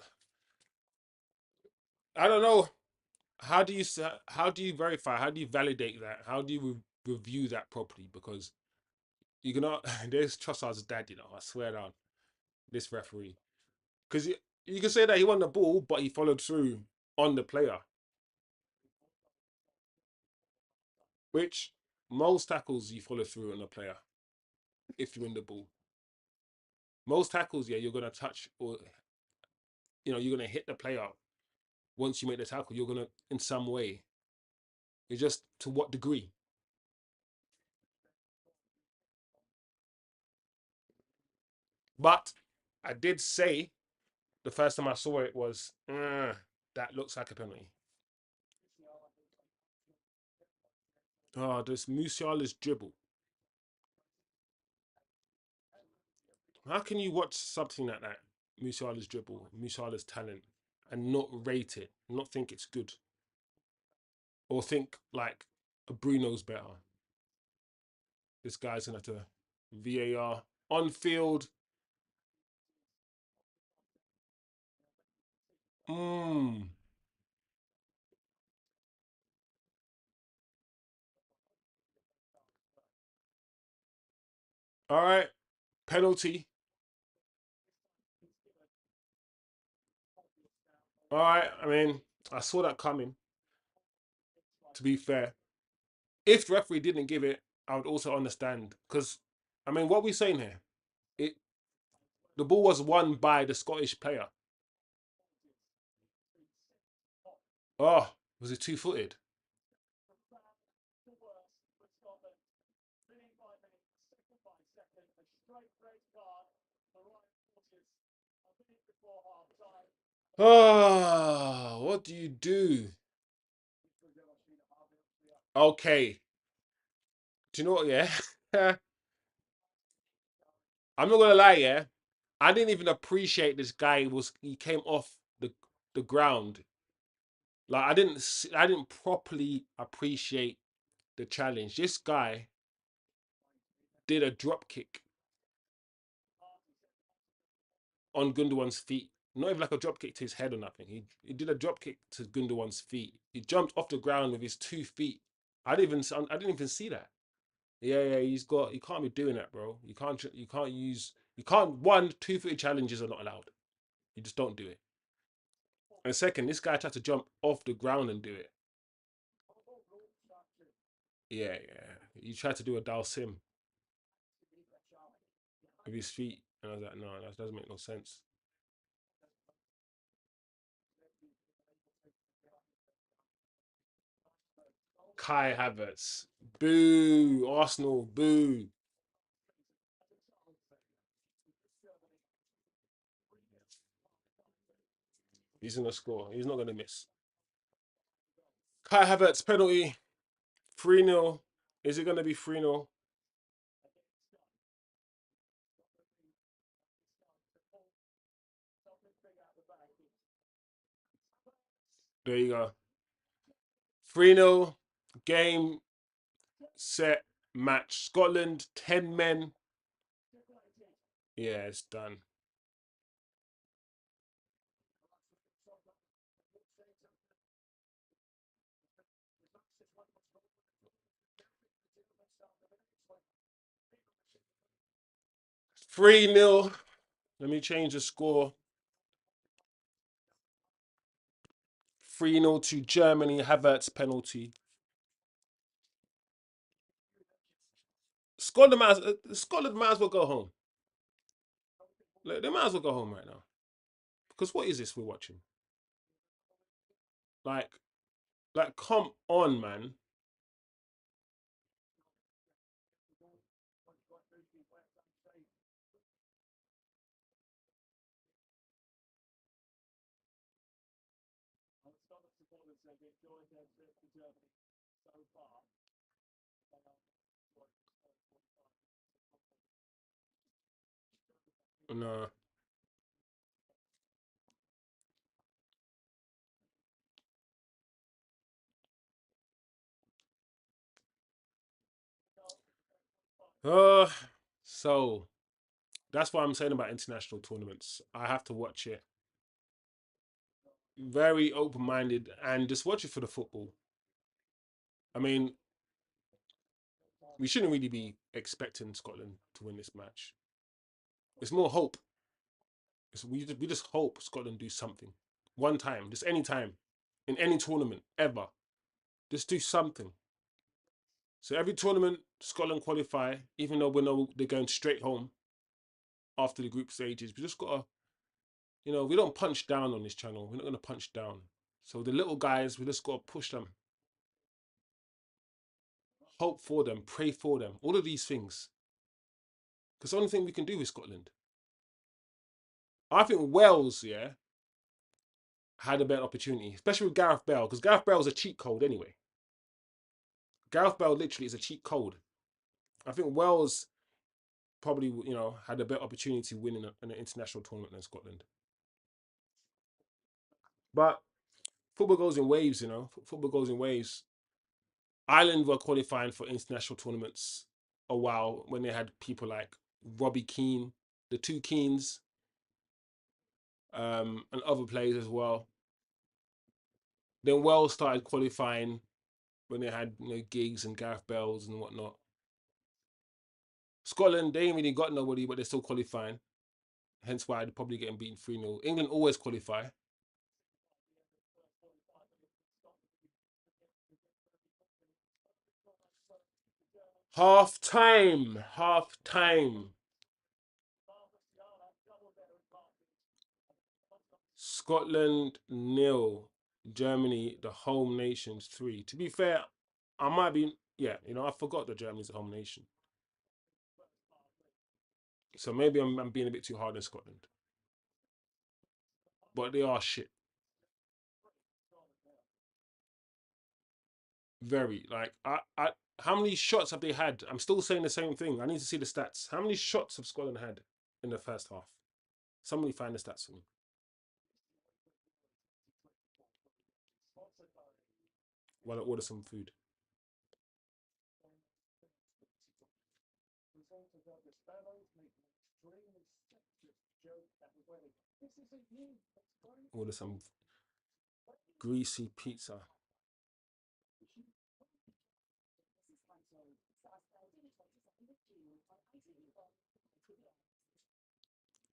I don't know. How do you verify? How do you validate that? How do you review that properly? Because you cannot. There's Trossard's dad. I swear down this referee. Because you can say that he won the ball, but he followed through on the player. Which most tackles you follow through on a player if you win the ball. Most tackles, yeah, you're gonna touch or you're gonna hit the player once you make the tackle. You're gonna in some way. It's just to what degree. But I did say the first time I saw it was that looks like a penalty. Oh, this Musiala's dribble. How can you watch something like that, Musiala's dribble, Musiala's talent, and not rate it, not think it's good, or think like a Bruno's better? This guy's gonna have to VAR on field. Mm. All right, penalty. All right, I mean, I saw that coming. To be fair, if the referee didn't give it, I would also understand because, I mean, what are we saying here? It the ball was won by the Scottish player. Oh, was it 2-footed? Oh, what do you do? Okay, do you know what? Yeah, I'm not gonna lie. Yeah, I didn't even appreciate this guy was. He came off the ground. Like I didn't properly appreciate the challenge. This guy did a drop kick on Gundogan's feet. Not even like a drop kick to his head or nothing. He did a drop kick to Gundogan's feet. He jumped off the ground with his 2 feet. I didn't even see that. Yeah, he can't be doing that, bro. You can't, 1 2 foot challenges are not allowed. You just don't do it. And second, this guy tried to jump off the ground and do it. Yeah. He tried to do a Dal Sim with his feet. And I was like, no, that doesn't make no sense. Kai Havertz. Boo. Arsenal. Boo. He's going to score. He's not going to miss. Kai Havertz penalty. 3-0. Is it going to be 3-0? There you go. 3-0. Game, set, match. Scotland, 10 men. Yeah, it's done. 3-0. Let me change the score. 3-0 to Germany. Havertz penalty. Scotland might as well go home. Like, they might as well go home right now. Because what is this we're watching? Like, come on, man. No. Uh, so that's what I'm saying about international tournaments. I have to watch it very open minded and just watch it for the football. I mean, we shouldn't really be expecting Scotland to win this match. It's more hope. We just hope Scotland do something. One time, just any time, in any tournament, ever. Just do something. So every tournament, Scotland qualify, even though we know they're going straight home after the group stages. We just gotta, we don't punch down on this channel. We're not gonna punch down. So the little guys, we just gotta push them, hope for them, pray for them, all of these things. Because the only thing we can do with Scotland. I think Wales, yeah, had a better opportunity, especially with Gareth Bale, because Gareth Bale's a cheat code anyway. Gareth Bale literally is a cheat code. I think Wales probably, had a better opportunity to win in an international tournament than Scotland. But football goes in waves, Football goes in waves. Ireland were qualifying for international tournaments a while when they had people like Robbie Keane, the two Keanes, and other players as well. Then Wales started qualifying when they had Giggs and Gareth Bales and whatnot. Scotland, they ain't really got nobody, but they're still qualifying. Hence why they're probably getting beaten 3-0. England always qualify. Half time. Half time. Scotland 0. Germany, the home nations 3. To be fair, I might be, yeah, I forgot that Germany's a home nation. So maybe I'm being a bit too hard on Scotland. But they are shit. Very. Like, how many shots have they had? I'm still saying the same thing. I need to see the stats. How many shots have Scotland had in the first half? Somebody find the stats for me. While I order some food. Order some greasy pizza.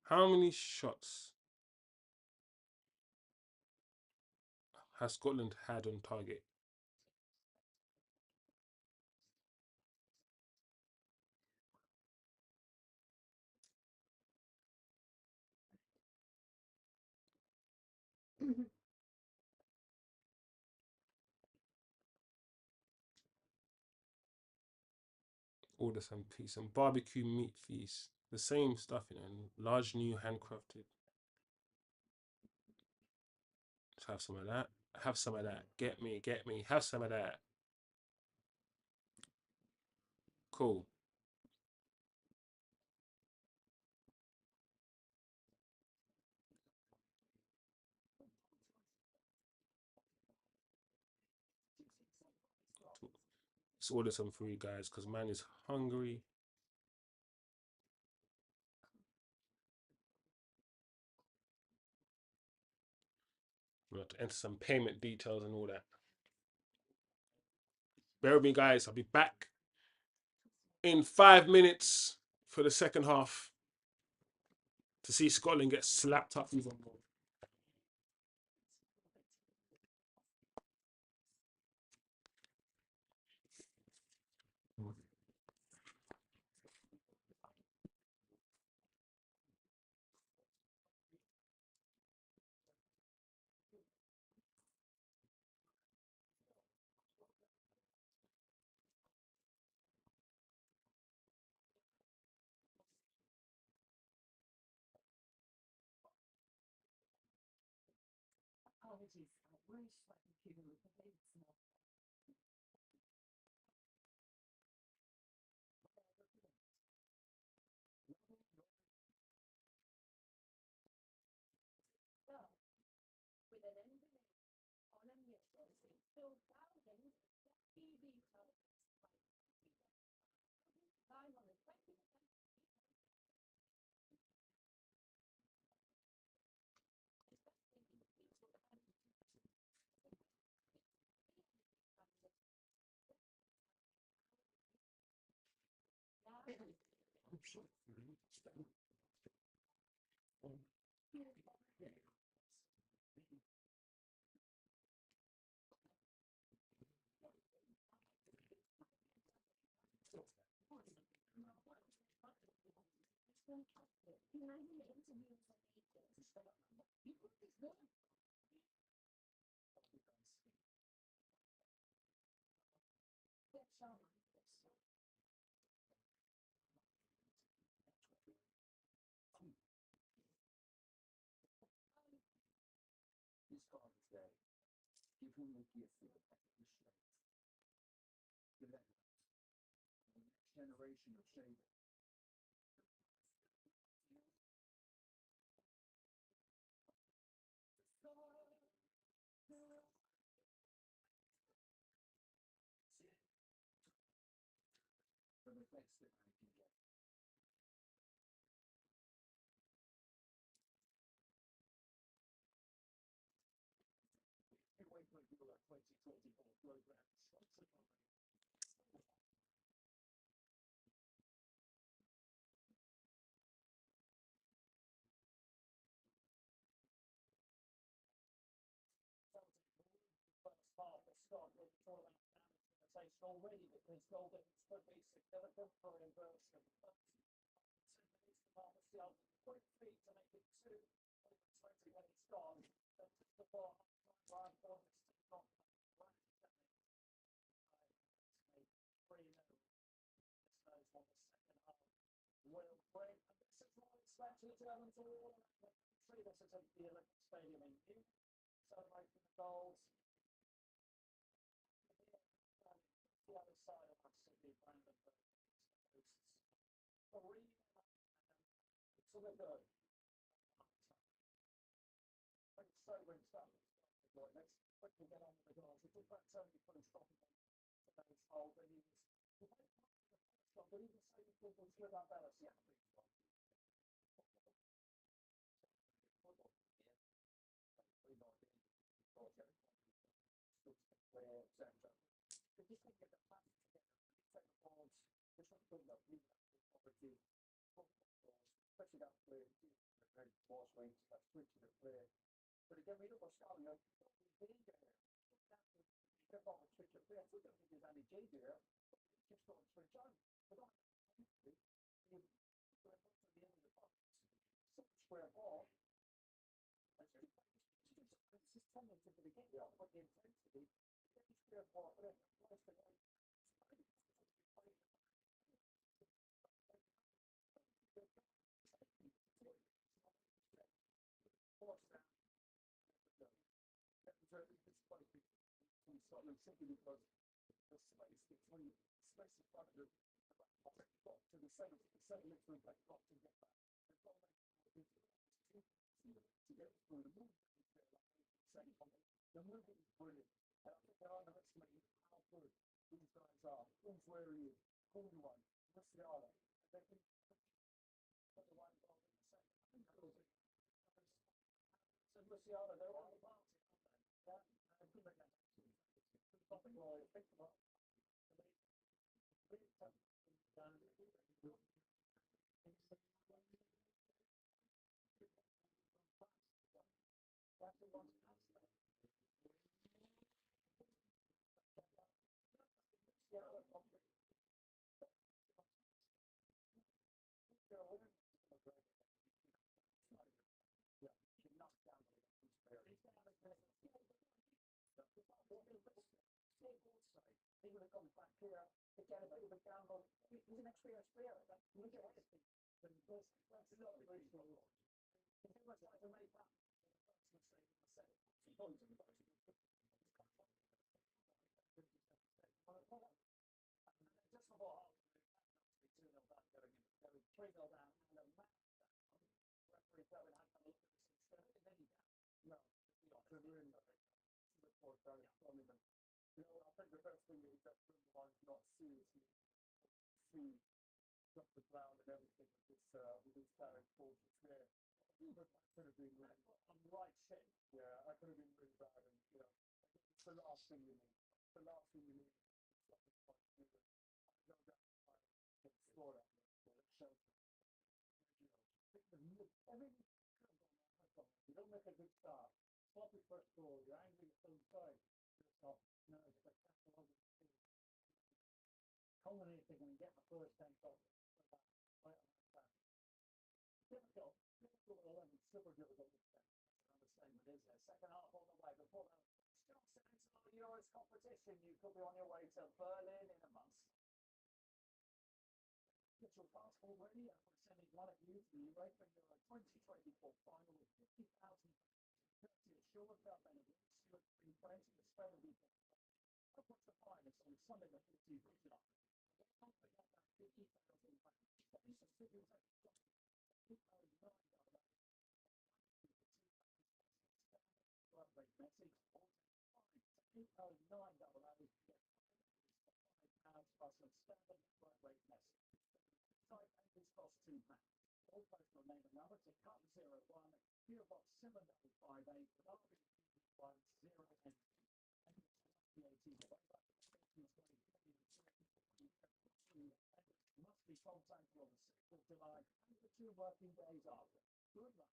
How many shots has Scotland had on target? Order some pizza, some barbecue meat feast. The same stuff, large new handcrafted. Let's have some of that. Have some of that. Get me. Have some of that. Cool. Let's order some food, guys, because man is hungry. We have to enter some payment details and all that. Bear with me, guys. I'll be back in 5 minutes for the second half to see Scotland get slapped up even more. the next generation of shavers. For the best that I can get. You wait for people like 2024 programs. First half of Scott with all that damage limitation already because Golden could be significant for an inversion. 2 minutes to Martial, quick feet to make it 2 over 20 when it's gone. Then just the bar line point is still not right damage. 3-0. This knows what the second half will bring. And this is what it's actually determined to all around the country. This is at the Olympic Stadium in Munich. Celebrating the goals. The other side of our city, Brandenburg, hosts 3 to the good. Pretty sobering stuff. Let's quickly get on with the goals. We talked about Tony for the stopping today's hold, and he was the first stop, but even so, you thought was with Abellas. Yeah, etc. If you can get the plan together, you take the balls, just want to build up new property, especially that player, very small swings, that's pretty to play. But again, we look at Scotland, there's danger here. They're on the switch of play. I still don't think there's any danger here. Just don't switch on. But on the to the end of the box, square ball. It's just tendency to the game, but the intensity. Square ball, but it's the way. Force down. It's quite big. Scotland simply because the space between space in front of them got to the same literally they got to get back. They've got to make it more difficult to get through the movement. The movement is brilliant. And I think they're underestimating how good these guys are. Who's where he is, who you want, what's the other. And they can put the one goal in the second. So Luciano, they're all about it, aren't they? Yeah. Good again. Something like think about he would have gone back here to get a bit of a gamble. He's an experienced player. Look at it. That's not a very strong launch. If he was like to make that first mistake in the second, he points and just before half, obviously 2-0 down going in, there was 3-0 down and a man down. Referee felt it had to look at this instead. Is any down? No, to be honest. Really before down, you know, I think the best thing is that Wimbledon not seriously see drop the ground and everything with this direct force there. But I could have been really on the right shape. Yeah, I could have been really bad, and you know, it's the last thing you need. The last thing you need is stop the fight. I go down the final and score that. Shelter. Everything could have gone on. You don't make a good start. Stop your first goal. You're angry at the side. Stop. No, it's like that's the one. Culminating when you get the first 10 goals. Right on that side. Difficult 11, super difficult. Understatement, is there? Second half on the way. Before that, still sensible Euros competition. You could be on your way to Berlin in a month. Get your passport ready. I'm sending one of you to the UEFA Euro 2024 final with 50,000 courtesy of Shore Cup and Stewart Free Friends in the Spain weekend. What's the finest on Sunday the 14th of July? Don't forget that £50,000. Basic figures are birthday message or £809 to get £5 plus a standard birthday message. Type payments cost £2. All postal name and number to cut 01 PO Box 7058 RB108 must be contacted on the 6th of July and the 2 working days after. Good luck.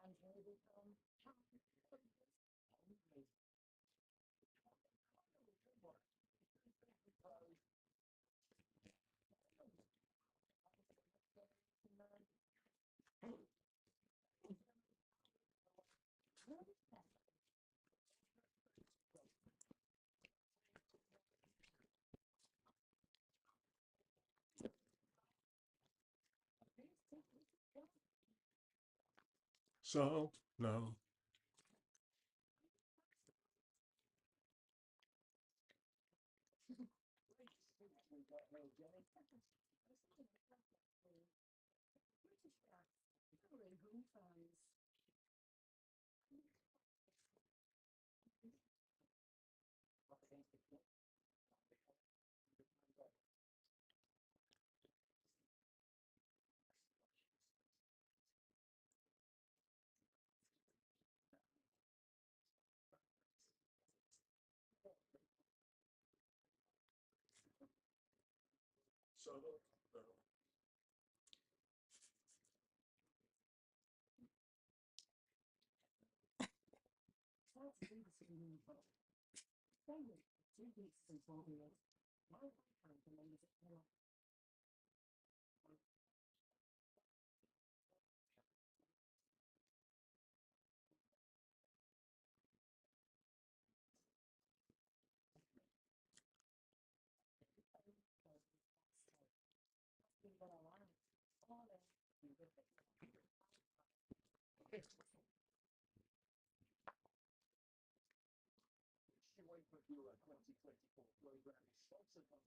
And here we come. So, no. So, no. Wait for Euro 2024 program is sponsored by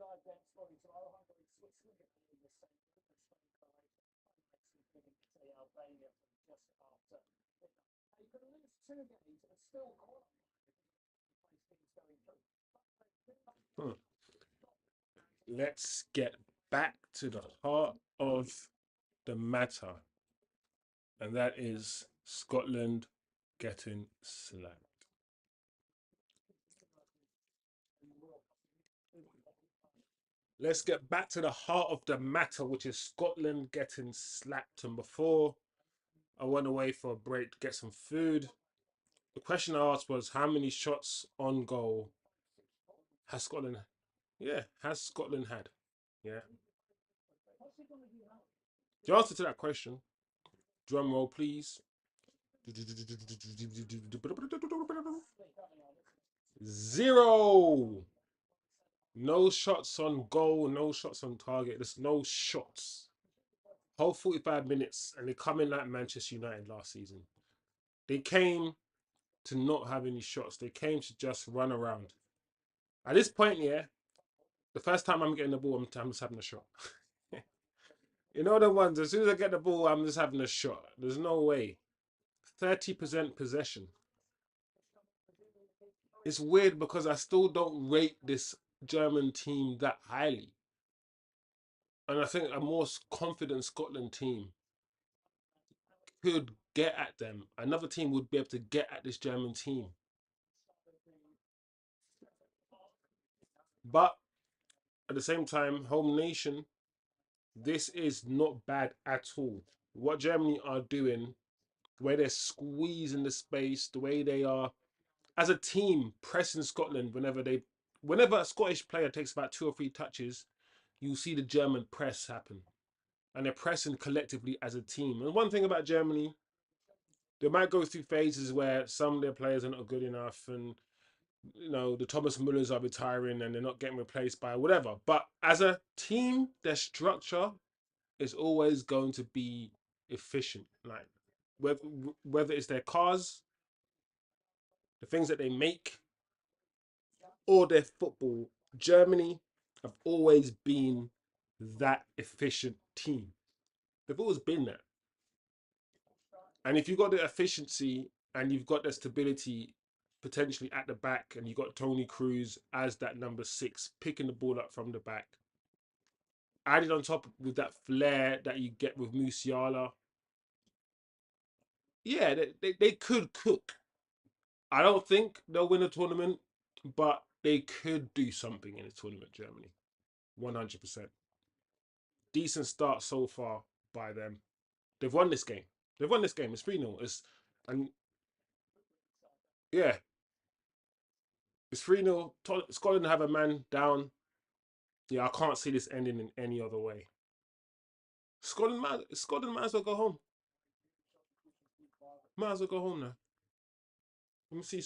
live dance story tomorrow. Hungary, Switzerland in the same group as Spain, Croatia, including Albania from just after midnight. Now you're going to lose 2 games and still qualify if you place things going through. But Let's get back to the heart of the matter, and that is Scotland getting slapped. Let's get back to the heart of the matter, which is Scotland getting slapped. And before I went away for a break to get some food, the question I asked was, how many shots on goal has Scotland? Yeah, has Scotland had? Yeah. The answer to that question, drum roll, please. 0. No shots on goal, no shots on target. There's no shots. Whole 45 minutes, and they come in like Manchester United last season. They came to not have any shots. They came to just run around. At this point, yeah, the first time I'm getting the ball, I'm just having a shot. You know the ones, as soon as I get the ball, I'm just having a shot. There's no way. 30% possession. It's weird because I still don't rate this German team that highly. And I think a more confident Scotland team could get at them. Another team would be able to get at this German team. But at the same time, home nation, this is not bad at all. What Germany are doing, the way they're squeezing the space, the way they are, as a team, pressing Scotland whenever a Scottish player takes about 2 or 3 touches, you see the German press happen. And they're pressing collectively as a team. And one thing about Germany, they might go through phases where some of their players are not good enough, and the Thomas Mullers are retiring and they're not getting replaced by whatever. But as a team, their structure is always going to be efficient. Like whether it's their cars, the things that they make, or their football, Germany have always been that efficient team. They've always been that. And if you've got the efficiency and you've got the stability potentially at the back, and you've got Tony Cruz as that number 6, picking the ball up from the back, added on top with that flair that you get with Musiala, yeah, they could cook. I don't think they'll win a tournament, but they could do something in the tournament, Germany. 100%. Decent start so far by them. They've won this game. They've won this game. It's 3-0. And yeah, it's 3-0. Scotland have a man down. Yeah, I can't see this ending in any other way. Scotland might as well go home. Might as well go home now. Let me see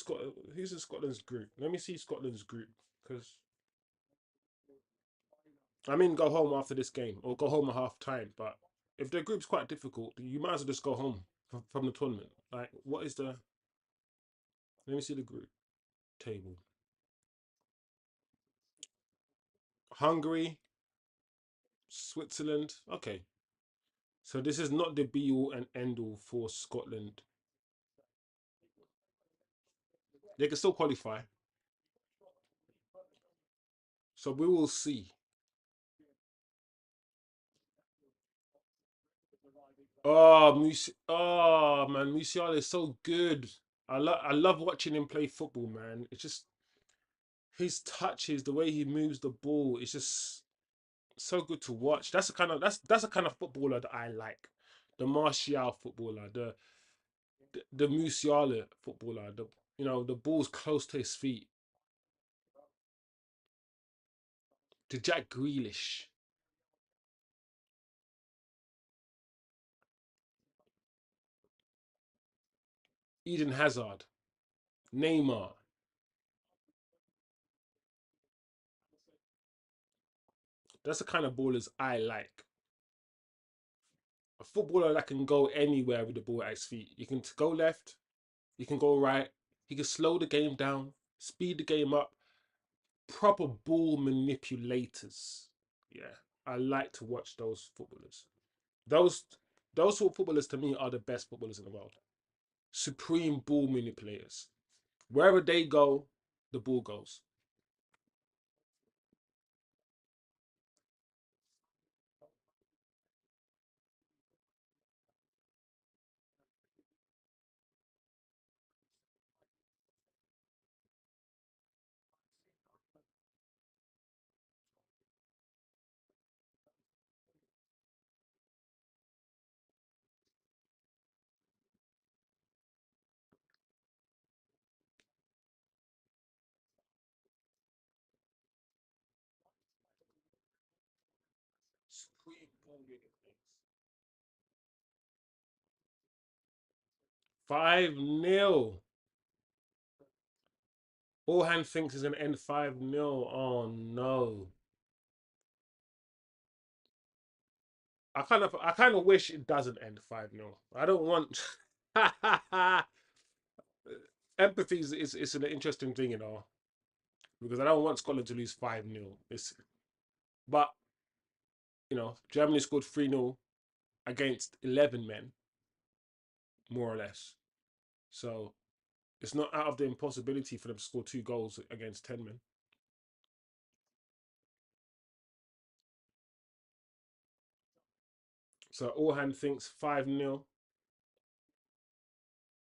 who's in Scotland's group. Let me see Scotland's group, because I mean go home after this game or go home at half time. But if their group's quite difficult, you might as well just go home from the tournament. Like, what is the? Let me see the group table. Hungary, Switzerland. Okay, so this is not the be all and end all for Scotland. They can still qualify. So we will see. Oh man, Musiala is so good. I love watching him play football, man. It's just his touches, the way he moves the ball, it's just so good to watch. That's the kind of footballer that I like. The Martial footballer, the Musiala footballer, the ball's close to his feet. The Jack Grealish. Eden Hazard. Neymar. That's the kind of ballers I like. A footballer that can go anywhere with the ball at his feet. You can go left, you can go right, he can slow the game down, speed the game up. Proper ball manipulators. Yeah, I like to watch those footballers. Those those sort of footballers to me are the best footballers in the world. Supreme ball manipulators. Wherever they go, the ball goes. 5-0. Orhan thinks it's going to end 5-0. Oh no. I kind of wish it doesn't end 5-0. I don't want empathy is an interesting thing, because I don't want Scotland to lose 5-0. But Germany scored 3-0 against 11 men, more or less. So it's not out of the impossibility for them to score 2 goals against 10 men. So Orhan thinks 5-0.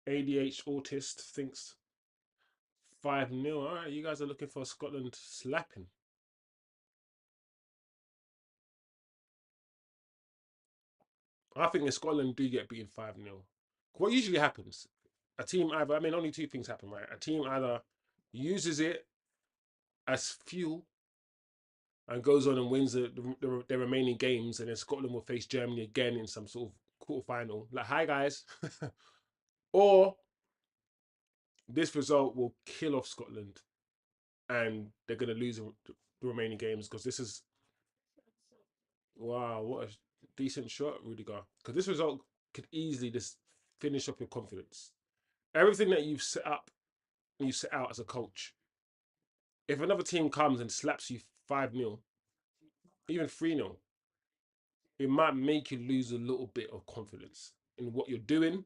ADH Autist thinks 5-0. All right, you guys are looking for Scotland slapping. I think if Scotland do get beaten 5-0, what usually happens, only two things happen, right? A team either uses it as fuel and goes on and wins the remaining games, and then Scotland will face Germany again in some sort of quarterfinal. Like, hi guys. Or this result will kill off Scotland and they're going to lose the remaining games, because this is, wow, what a decent shot, Rudiger. Because this result could easily just finish up your confidence. Everything that you've set up, you set out as a coach. If another team comes and slaps you 5-0, even 3-0, it might make you lose a little bit of confidence in what you're doing.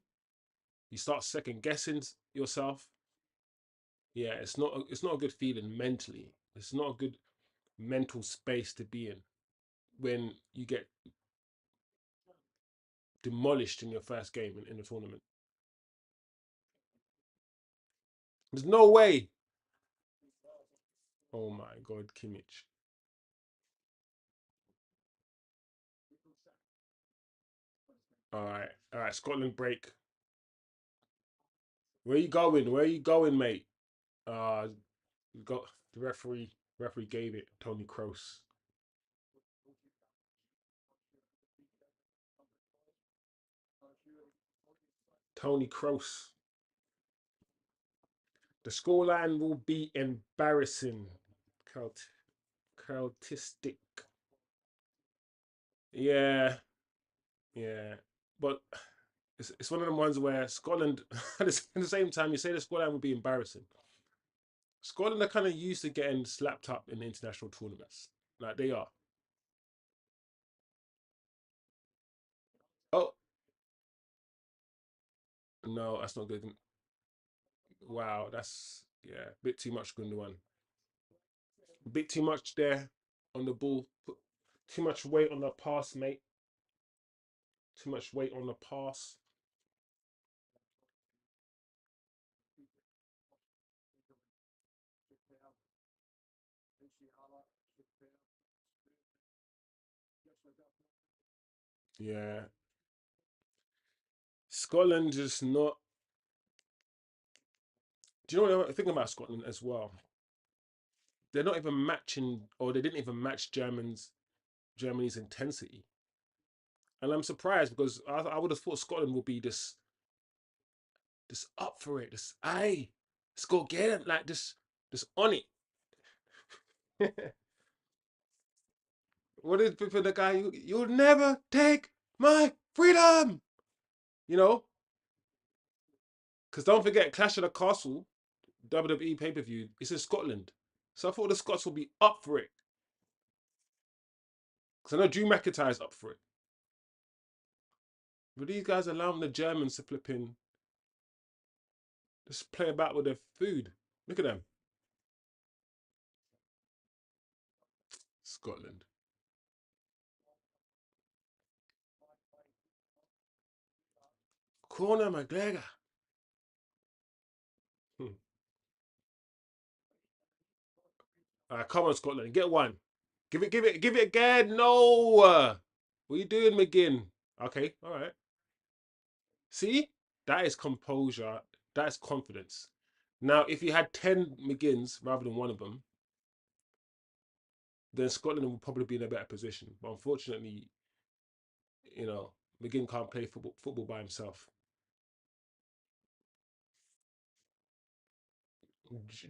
You start second guessing yourself. Yeah, it's not a good feeling mentally. It's not a good mental space to be in when you get demolished in your first game in the tournament. There's no way. Oh my God, Kimmich. All right. Scotland break. Where you going? Where you going, mate? Uh, got the referee. Referee gave it. Tony Kroos. Tony Kroos. The scoreline will be embarrassing. Celtistic. Yeah, yeah. But it's one of them ones where Scotland, at the same time, you say the scoreline will be embarrassing. Scotland are kind of used to getting slapped up in international tournaments. Like, they are. Oh, no, that's not good. Wow, that's, yeah, a bit too much, Gundogan. A bit too much there on the ball. Put too much weight on the pass, mate. Too much weight on the pass. Yeah. Scotland is not. Do you know what I'm thinking about Scotland as well? They're not even matching, or they didn't even match Germany's intensity. And I'm surprised, because I would have thought Scotland would be this up for it. This, aye, let's go get it. Like, this on it. What is for the guy? You'll never take my freedom. You know, because don't forget, Clash of the Castle, WWE pay-per-view, it's in Scotland. So I thought the Scots would be up for it. Because I know Drew McIntyre's up for it. But these guys allowing the Germans to flip in, just play about with their food. Look at them. Scotland. Conor McGregor. Hmm. All right, come on, Scotland. Get one. Give it again. No. What are you doing, McGinn? Okay, all right. See? That is composure. That is confidence. Now, if you had 10 McGinns rather than one of them, then Scotland would probably be in a better position. But unfortunately, You know, McGinn can't play football by himself.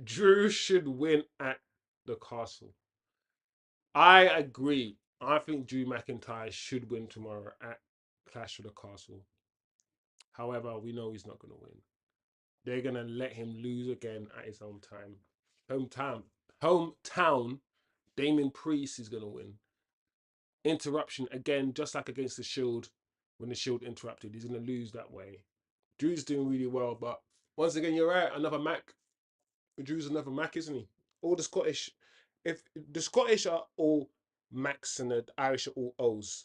Drew should win at the Castle. I agree. I think Drew McIntyre should win tomorrow at Clash of the Castle. However, we know he's not going to win. They're going to let him lose again at his hometown. Hometown. Damien Priest is going to win. Interruption again, just like against the Shield. When the Shield interrupted, he's going to lose that way. Drew's doing really well, but once again, you're right. Another Mac. Drew's another Mac, isn't he? All the Scottish. If the Scottish are all Macs and the Irish are all O's.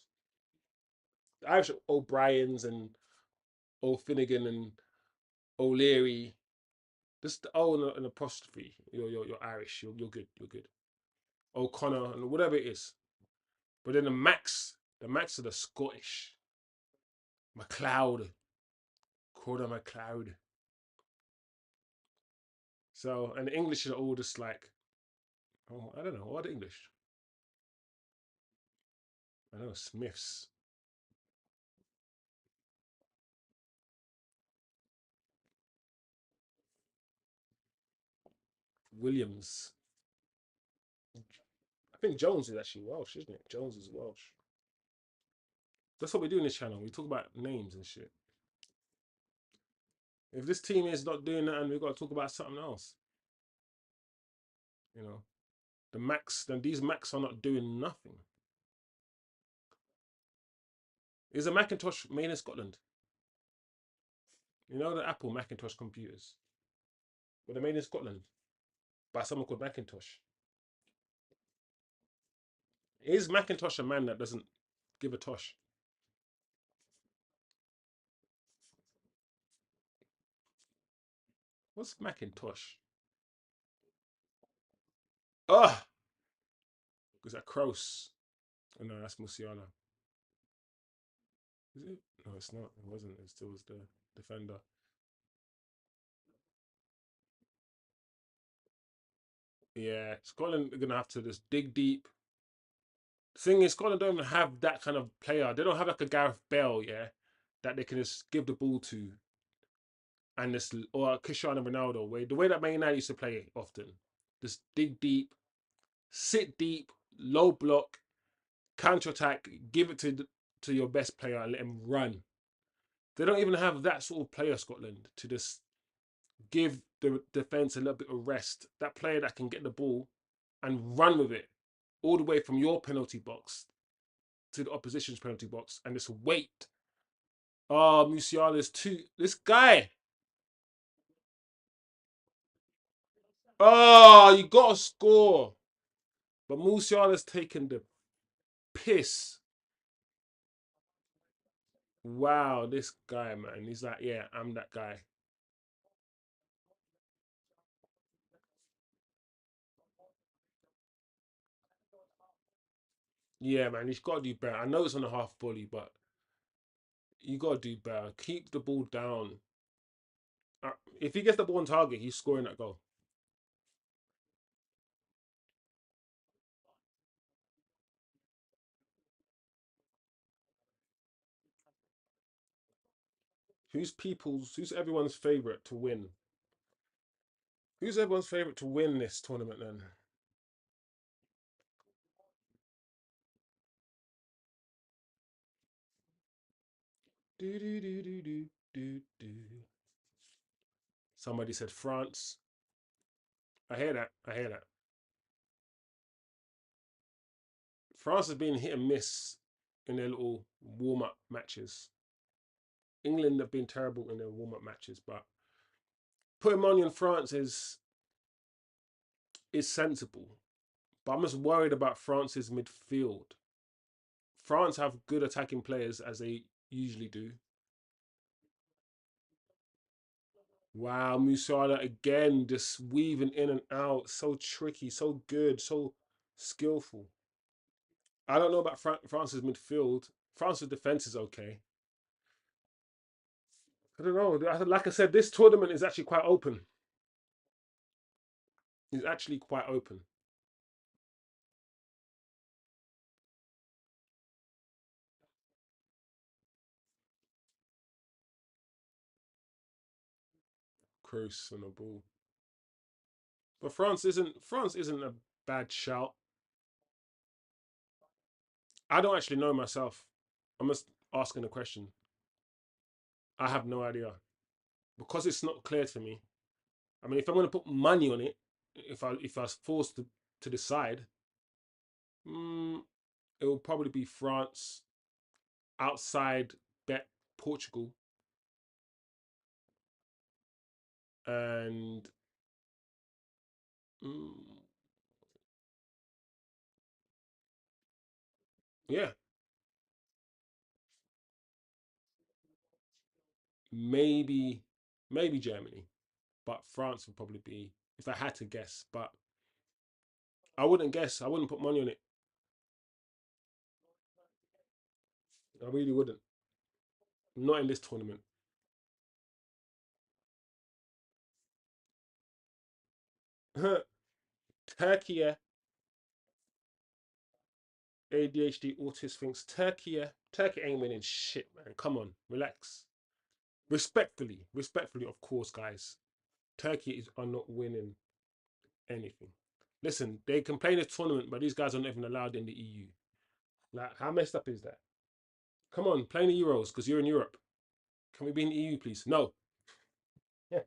The Irish are O'Briens and O'Finnegan and O'Leary. Just the O and an apostrophe. You're Irish. You're good. You're good. O'Connor and whatever it is. But then the Macs are the Scottish. MacLeod. Corder MacLeod. So, and the English are all just like, oh, I don't know, what are the English? I know, Smiths. Williams. I think Jones is actually Welsh, isn't it? Jones is Welsh. That's what we do in this channel. We talk about names and shit. If this team is not doing that, and we've got to talk about something else. You know, these Macs are not doing nothing. Is a Macintosh made in Scotland? You know the Apple Macintosh computers? Were they made in Scotland by someone called Macintosh? Is Macintosh a man that doesn't give a tosh? What's Macintosh? Oh, is that Kroos? Oh, no, that's Musiala. Is it? No, it's not. It wasn't. It still was the defender. Yeah, Scotland are gonna have to just dig deep. The thing is, Scotland don't even have that kind of player. They don't have like a Gareth Bale, yeah, that they can just give the ball to, and this or Cristiano Ronaldo way. The way that Man United used to play often, just dig deep, sit deep, low block, counter attack, give it to your best player and let him run. They don't even have that sort of player, Scotland, to just give the defense a little bit of rest. That player that can get the ball and run with it all the way from your penalty box to the opposition's penalty box and just wait. Oh, Musiala's too. This guy. Oh, you gotta score. But Musiala's taken the piss. Wow, this guy, man. He's like, yeah, I'm that guy. Yeah, man, he's got to do better. I know it's on a half volley, but you got to do better. Keep the ball down. If he gets the ball on target, he's scoring that goal. Who's everyone's favourite to win? Who's everyone's favourite to win this tournament then? Do, do, do, do, do, do, do. Somebody said France. I hear that. I hear that. France has been hit and miss in their little warm up matches. England have been terrible in their warm up matches, but putting money on France is sensible. But I'm just worried about France's midfield. France have good attacking players as they usually do. Wow, Musiala again, just weaving in and out, so tricky, so good, so skillful. I don't know about France's midfield. France's defense is okay. I don't know. Like I said, this tournament is actually quite open. It's actually quite open. Kroos on the ball. But France isn't a bad shout. I don't actually know myself. I'm just asking a question. I have no idea because it's not clear to me. I mean, if I'm going to put money on it, if I was forced to decide, it will probably be France. Outside bet Portugal, and yeah, maybe Germany, but France would probably be if I had to guess. But I wouldn't guess. I wouldn't put money on it. I really wouldn't. Not in this tournament. Turkey, yeah. ADHD autist thinks Turkey, yeah. Turkey ain't winning shit, man. Come on, relax. Respectfully, of course, guys. Turkey are not winning anything. Listen, they can play in the tournament, but these guys are not even allowed in the EU. Like, how messed up is that? Come on, play in the Euros because you're in Europe. Can we be in the EU, please? No. There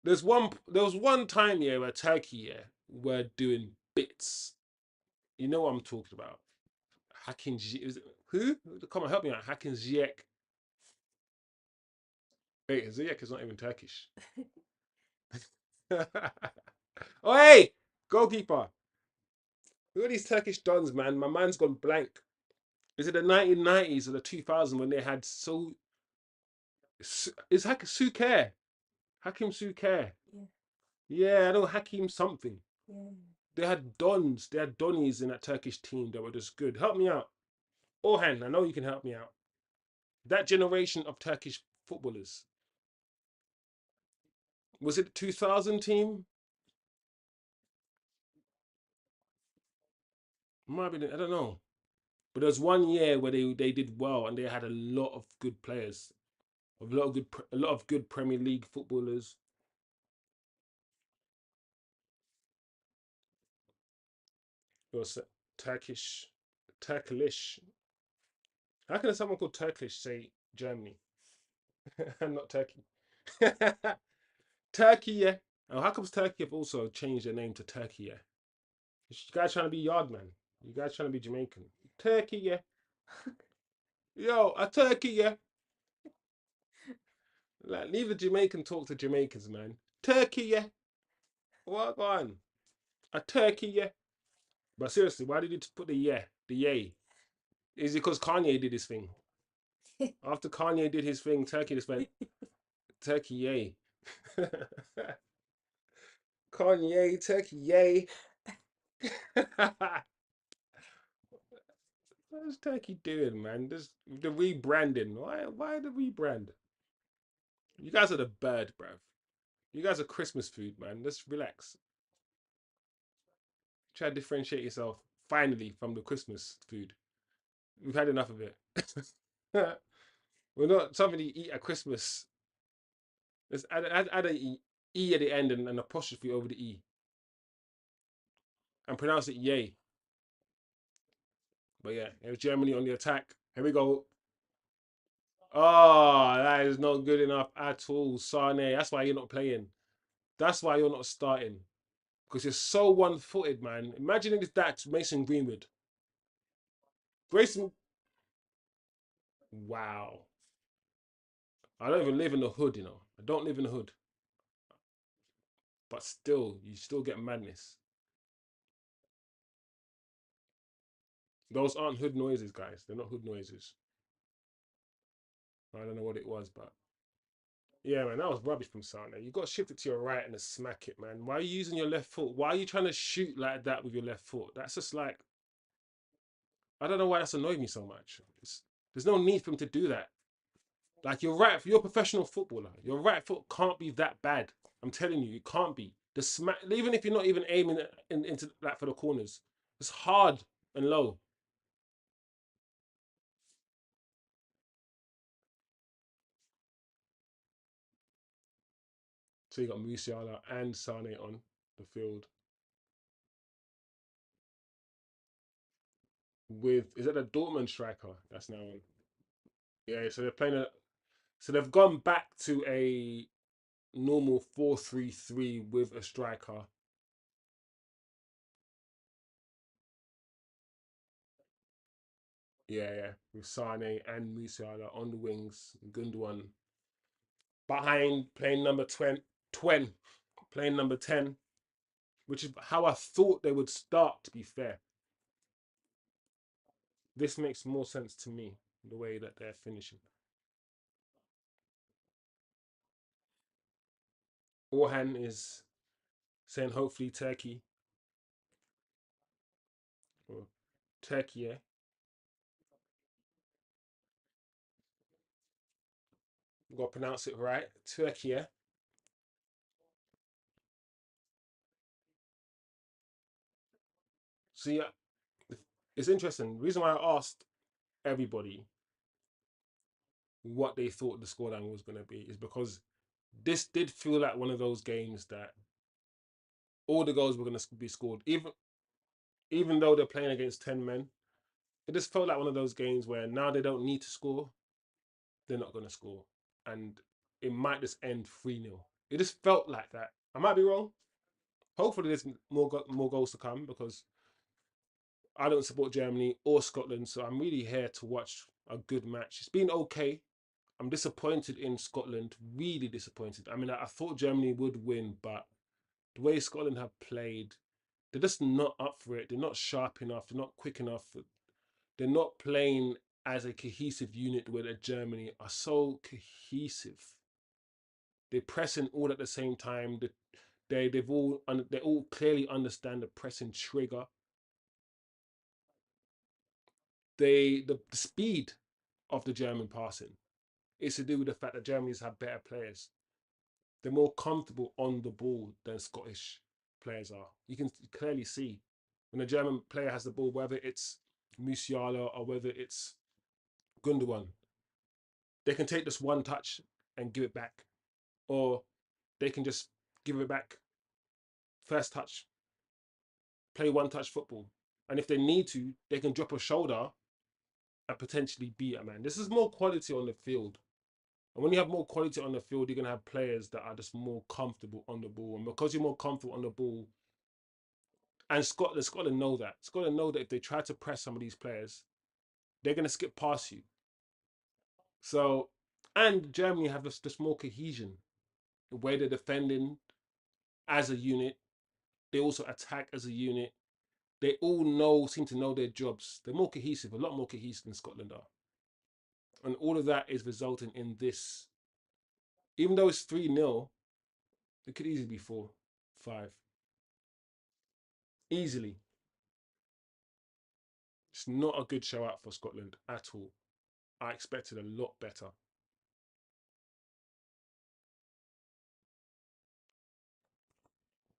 was one time, yeah, where Turkey, yeah, were doing bits. You know what I'm talking about? Hakim Ziyech. Who? Come on, help me out. Hakim Ziyech. Wait, Ziyech is not even Turkish. Oh, hey! Goalkeeper. Who are these Turkish dons, man? My mind's gone blank. Is it the 1990s or the 2000s when they had so... Is Hakim Suker? Hakim Suker. Yeah. Yeah, I know Hakim something. Yeah. They had dons. They had donnies in that Turkish team that were just good. Help me out. Orhan, I know you can help me out. That generation of Turkish footballers. Was it the 2000 team? Might be, I don't know. But there was one year where they did well and they had a lot of good players. A lot of good Premier League footballers. It was Turkish. Turkish. How can someone called Turkish say Germany? And not Turkey. Turkey, yeah. Oh, how comes Turkey have also changed their name to Turkey, yeah? You guys trying to be Yardman. You guys trying to be Jamaican. Turkey, yeah. Yo, a Turkey, yeah. Like, leave the Jamaican talk to Jamaicans, man. Turkey, yeah. What on? A turkey, yeah. But seriously, why did you put the yeah, the yay? Is it because Kanye did his thing? After Kanye did his thing, Turkey just went turkey yay. Kanye, turkey yay. What's Turkey doing, man? This the rebranding. Why the rebrand? You guys are the bird, bruv. You guys are Christmas food, man. Let's relax. Try to differentiate yourself finally from the Christmas food. We've had enough of it. We're not something you eat at Christmas. Let's add a E at the end and an apostrophe over the E. And pronounce it yay. But yeah, it was Germany on the attack. Here we go. Oh, that is not good enough at all. Sane. That's why you're not playing. That's why you're not starting. Because you're so one-footed, man. Imagine if that's Mason Greenwood. Grayson. Wow. I don't even live in the hood, you know. I don't live in the hood. But still, you still get madness. Those aren't hood noises, guys. They're not hood noises. I don't know what it was, but yeah, man, that was rubbish from Sane. You got to shift it to your right and smack it, man. Why are you using your left foot? Why are you trying to shoot like that with your left foot? That's just like, I don't know why that's annoyed me so much. There's no need for him to do that. Like, you're a professional footballer. Your right foot can't be that bad. I'm telling you, it can't be. The smack, even if you're not even aiming into like for the corners, it's hard and low. So you got Musiala and Sane on the field. With, is that the Dortmund striker that's now on? Yeah, so they're playing a, so they've gone back to a normal 4-3-3 with a striker. Yeah, with Sane and Musiala on the wings, Gundogan behind playing number 20, playing number 10, which is how I thought they would start, to be fair. This makes more sense to me, the way that they're finishing. Orhan is saying hopefully Turkey, or Turkey, yeah. Got to pronounce it right. Turkey, yeah. See, it's interesting. The reason why I asked everybody what they thought the scoreline was going to be is because this did feel like one of those games that all the goals were going to be scored, even though they're playing against 10 men. It just felt like one of those games where now they don't need to score, they're not going to score, and it might just end 3-0. It just felt like that. I might be wrong. Hopefully, there's more goals to come, because I don't support Germany or Scotland, so I'm really here to watch a good match. It's been okay. I'm disappointed in Scotland, really disappointed. I mean, I thought Germany would win, but the way Scotland have played, they're just not up for it. They're not sharp enough. They're not quick enough. They're not playing as a cohesive unit where the Germany are so cohesive. They're pressing all at the same time. They all clearly understand the pressing trigger. The speed of the German passing is to do with the fact that Germany's have better players. They're more comfortable on the ball than Scottish players are. You can clearly see when a German player has the ball, whether it's Musiala or whether it's Gundogan, they can take this one touch and give it back, or they can just give it back first touch, play one touch football, and if they need to, they can drop a shoulder and potentially beat a man. This is more quality on the field. And when you have more quality on the field, you're going to have players that are just more comfortable on the ball. And because you're more comfortable on the ball, and Scotland know that. Scotland know that if they try to press some of these players, they're going to skip past you. So, and Germany have this more cohesion. The way they're defending as a unit, they also attack as a unit. They all seem to know their jobs. They're more cohesive, a lot more cohesive than Scotland are. And all of that is resulting in this. Even though it's 3-0, it could easily be 4-5. Easily. It's not a good show out for Scotland at all. I expected a lot better.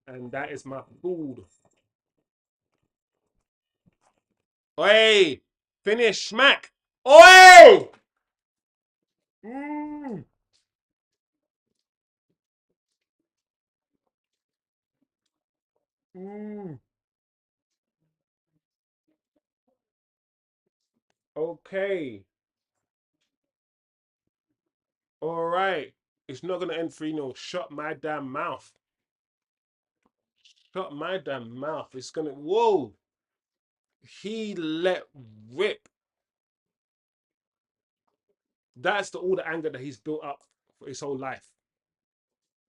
And that is my food. Oi! Finish, smack! Oi! Mm. Mm. Okay. All right. It's not going to end 3-0. Shut my damn mouth. Shut my damn mouth. It's going to. Whoa. He let rip. That's all the anger that he's built up for his whole life.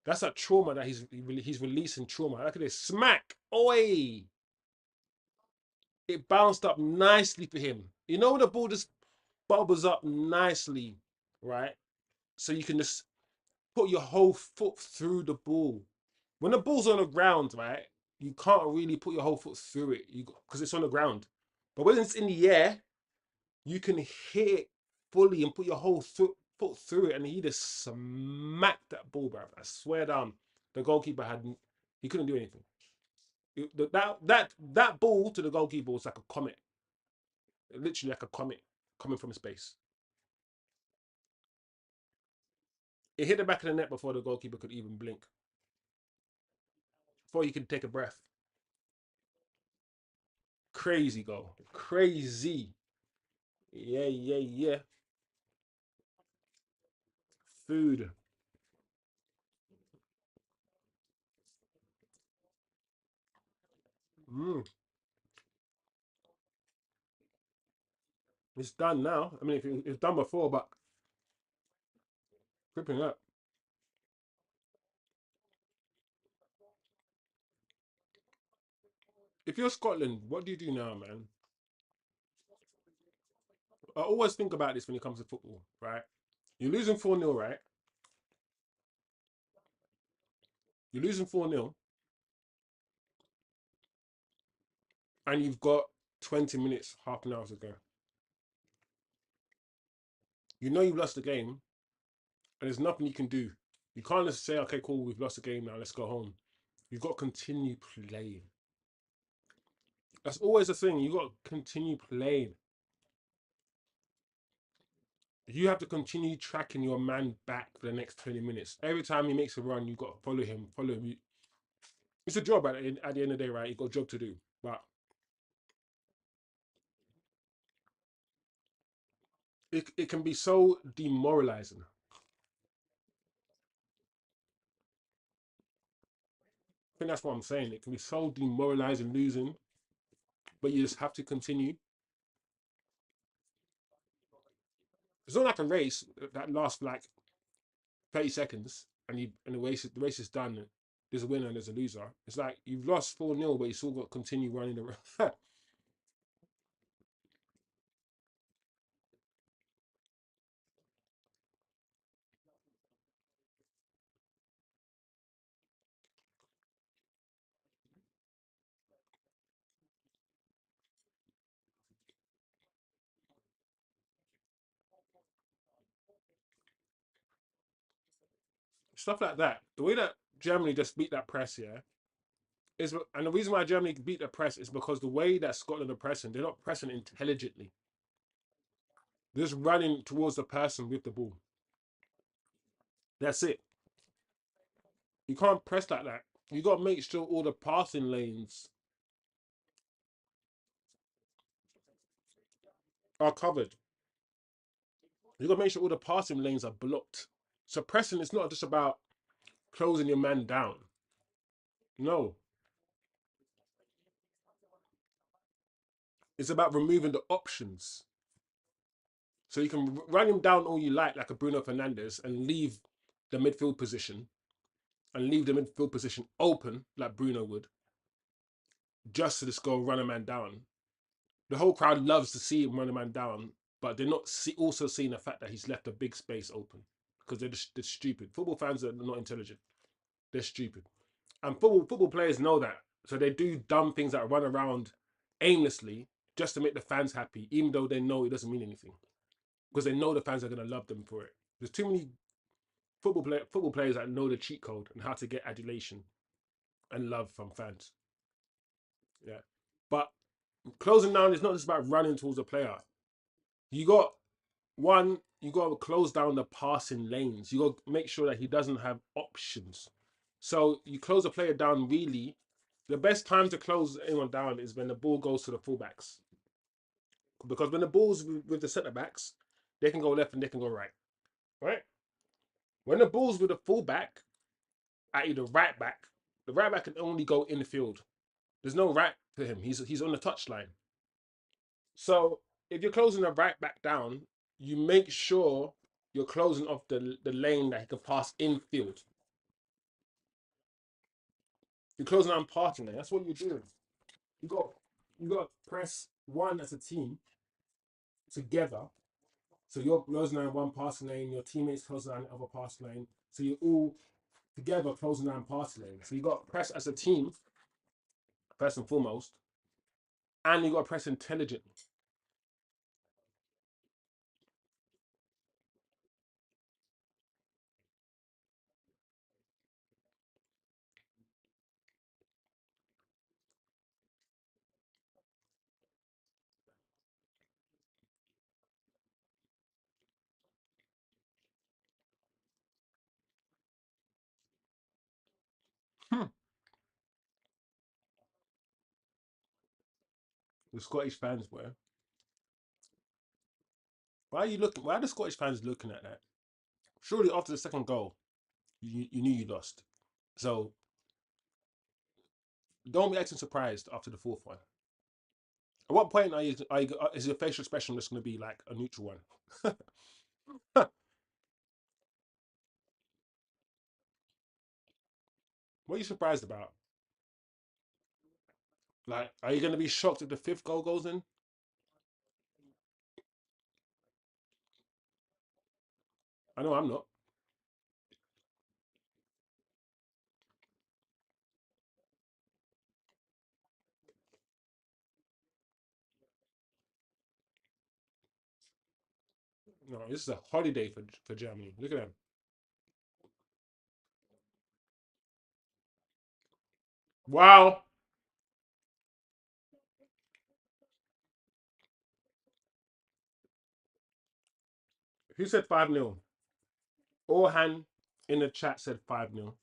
That's a trauma that he's releasing trauma. Look at this. Smack. Oi. It bounced up nicely for him. You know, the ball just bubbles up nicely, right? So you can just put your whole foot through the ball. When the ball's on the ground, right, you can't really put your whole foot through it because it's on the ground. But when it's in the air, you can hit it fully and put your whole foot through it, and he just smacked that ball, bro. I swear down, the goalkeeper he couldn't do anything. That ball to the goalkeeper was like a comet, literally like a comet coming from space. It hit the back of the net before the goalkeeper could even blink. before you can take a breath. Crazy goal. Crazy. Yeah. Food. Mm. It's done now. I mean, it's done before, but flipping up. If you're Scotland, what do you do now, man? I always think about this when it comes to football, right? You're losing 4-0, right? You're losing 4-0, and you've got 20 minutes, half an hour to go. You know you've lost the game, and there's nothing you can do. You can't just say, okay, cool, we've lost the game now, let's go home. You've got to continue playing. That's always the thing. You've got to continue playing. You have to continue tracking your man back for the next 20 minutes. Every time he makes a run, you've got to follow him, follow him. It's a job at the end of the day, right? You've got a job to do. But it can be so demoralizing. I think that's what I'm saying. It can be so demoralizing losing, but you just have to continue. It's not like a race that lasts like 30 seconds and the race is done. There's a winner and there's a loser. It's like you've lost 4-0, but you still got to continue running around. Stuff like that. The way that Germany just beat that press, yeah, and the reason why Germany beat the press is because the way that Scotland are pressing, they're not pressing intelligently. They're just running towards the person with the ball. That's it. You can't press like that. You got to make sure all the passing lanes are covered. You got to make sure all the passing lanes are blocked. So pressing is not just about closing your man down. No, it's about removing the options. So you can run him down all you like a Bruno Fernandes, and leave the midfield position open like Bruno would, just to just go run a man down. The whole crowd loves to see him run a man down, but they're not also seeing the fact that he's left a big space open because they're stupid. Football fans are not intelligent. They're stupid. And football players know that. So they do dumb things that run around aimlessly just to make the fans happy, even though they know it doesn't mean anything. Because they know the fans are going to love them for it. There's too many football players that know the cheat code and how to get adulation and love from fans. Yeah. But closing down is not just about running towards a player. You got to close down the passing lanes. You got to make sure that he doesn't have options. So you close a player down really. The best time to close anyone down is when the ball goes to the fullbacks. Because when the ball's with the centre backs, they can go left and they can go right. Right? When the ball's with the fullback, i.e. the right back can only go in the field. There's no right for him. He's on the touchline. So if you're closing the right back down, you make sure you're closing off the lane that he can pass infield. You're closing down passing lane. That's what you're doing. You got to press one as a team together. So you're closing down one passing lane, your teammates closing down the other passing lane. So you're all together closing down passing lane. So you got to press as a team, first and foremost, and you got to press intelligently. The Scottish fans were. Why are you looking? Why are the Scottish fans looking at that? Surely after the second goal, you knew you lost. So don't be acting surprised after the fourth one. At what point is your facial expression just going to be like a neutral one? What are you surprised about? Like, are you going to be shocked if the fifth goal goes in? I know I'm not. No, this is a holiday for Germany. Look at them. Wow. Who said 5-0? Orhan in the chat said 5-0.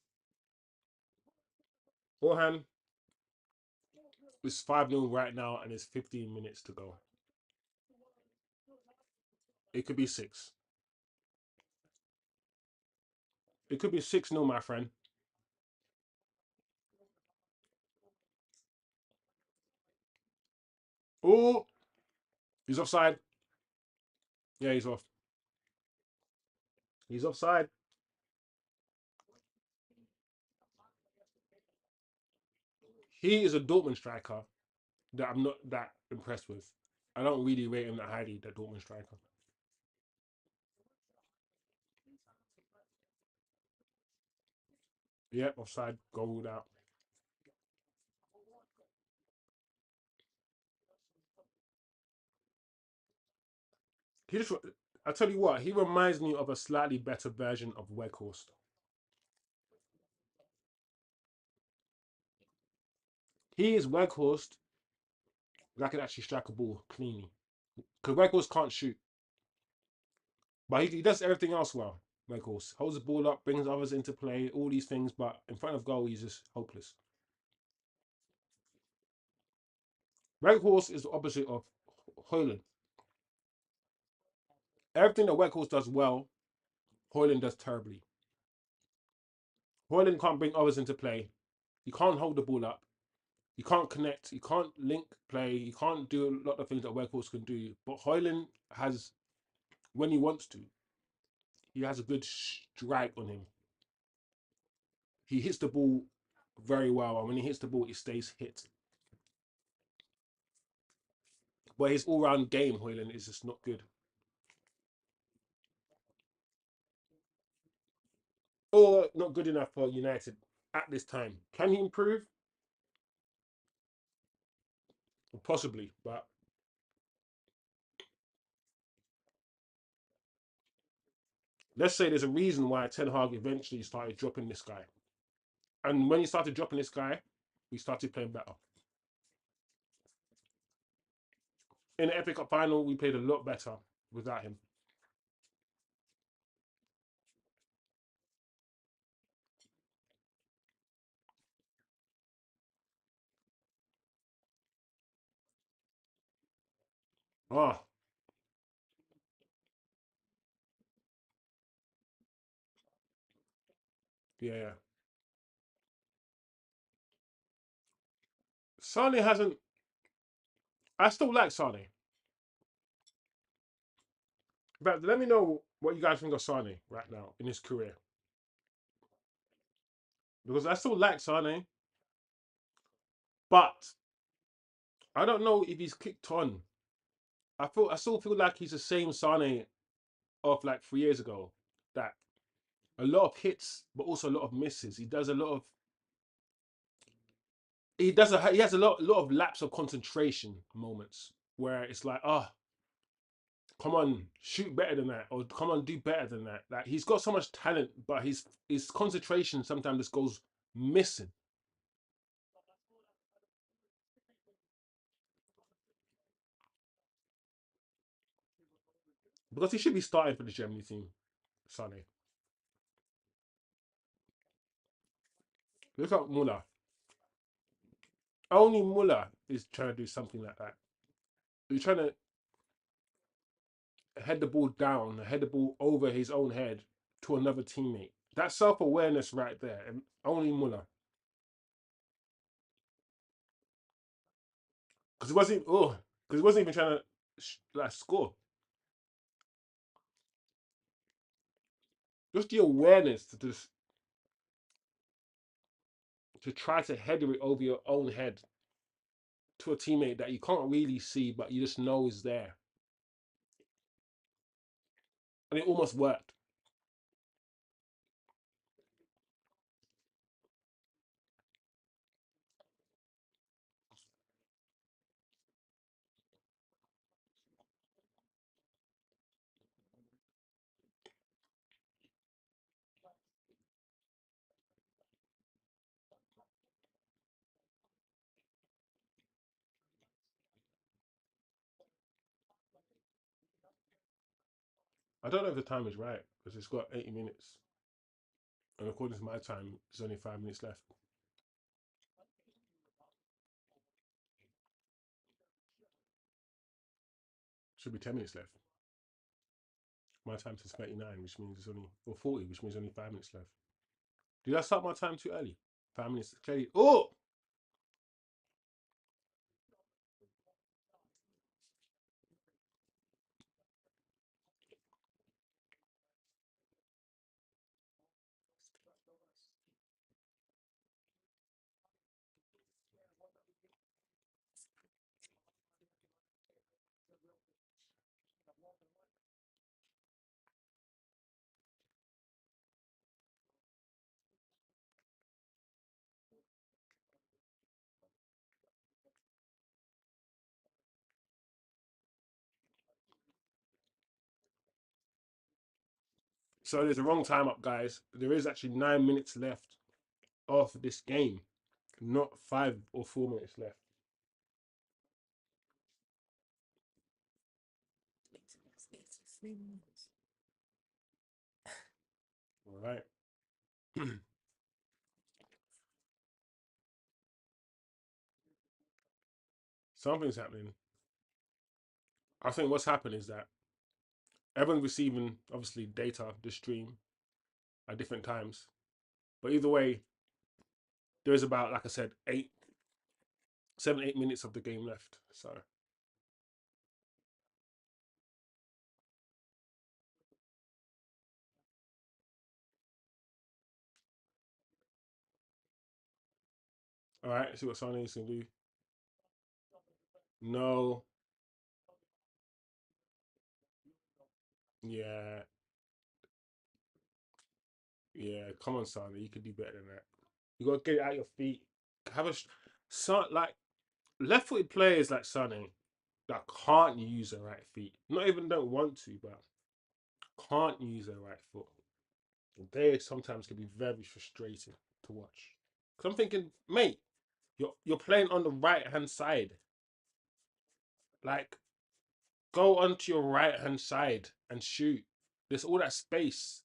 Orhan, it's 5-0 right now and it's 15 minutes to go. It could be 6. It could be 6-0, my friend. Oh, he's offside. Yeah, he's off. He's offside. He is a Dortmund striker that I'm not that impressed with. I don't really rate him that highly, that Dortmund striker. Yeah, offside, goal ruled out. He just, I tell you what, he reminds me of a slightly better version of Weghorst. He is Weghorst that can actually strike a ball cleanly. Because Weghorst can't shoot, but he does everything else well. Weghorst holds the ball up, brings others into play, all these things, but in front of goal, he's just hopeless. Weghorst is the opposite of Højlund. Everything that Weghorst does well, Højlund does terribly. Højlund can't bring others into play. He can't hold the ball up. He can't connect. He can't link play. He can't do a lot of things that Weghorst can do. But Højlund has, when he wants to, he has a good strike on him. He hits the ball very well, and when he hits the ball, it stays hit. But his all-round game, Højlund, is just not good. Or not good enough for United at this time. Can he improve? Possibly, but let's say there's a reason why Ten Hag eventually started dropping this guy. And when he started dropping this guy, we started playing better. In the FA Cup final, we played a lot better without him. Oh, yeah. Sane hasn't. I still like Sane. But let me know what you guys think of Sane right now in his career. Because I still like Sane, but I don't know if he's kicked on. I still feel like he's the same Sane of like 3 years ago. That a lot of hits, but also a lot of misses. He does a lot of. He has a lot of lapse of concentration moments where it's like, oh, come on, shoot better than that, or come on, do better than that. Like he's got so much talent, but his concentration sometimes just goes missing. Because he should be starting for the Germany team, Sonny. Look at Muller. Only Muller is trying to do something like that. You're trying to head the ball down, head the ball over his own head to another teammate. That self-awareness right there, and only Muller. Because he wasn't even trying to like score. Just the awareness to try to header it over your own head to a teammate that you can't really see, but you just know is there, and it almost worked. I don't know if the time is right because it's got 80 minutes, and according to my time, there's only 5 minutes left. Should be 10 minutes left. My time says 39, which means it's only, or 40, which means only 5 minutes left. Did I start my time too early? 5 minutes clearly. Oh, so there's a wrong time up, guys. There is actually 9 minutes left of this game, not 5 or 4 minutes left. It's 83 minutes. All right. Something's happening. I think what's happened is that everyone's receiving obviously data, the stream, at different times. But either way, there is about, like I said, 8 of the game left. So all right, let's see what Sane can do. No. Yeah. Yeah. Come on, Sane. You could do better than that. You gotta get it out your feet. Have a son like left-footed players like Sane that can't use their right feet. Not even don't want to, but can't use their right foot. They sometimes can be very frustrating to watch. Cause I'm thinking, mate, you're playing on the right hand side. Like, go onto your right hand side and shoot. There's all that space,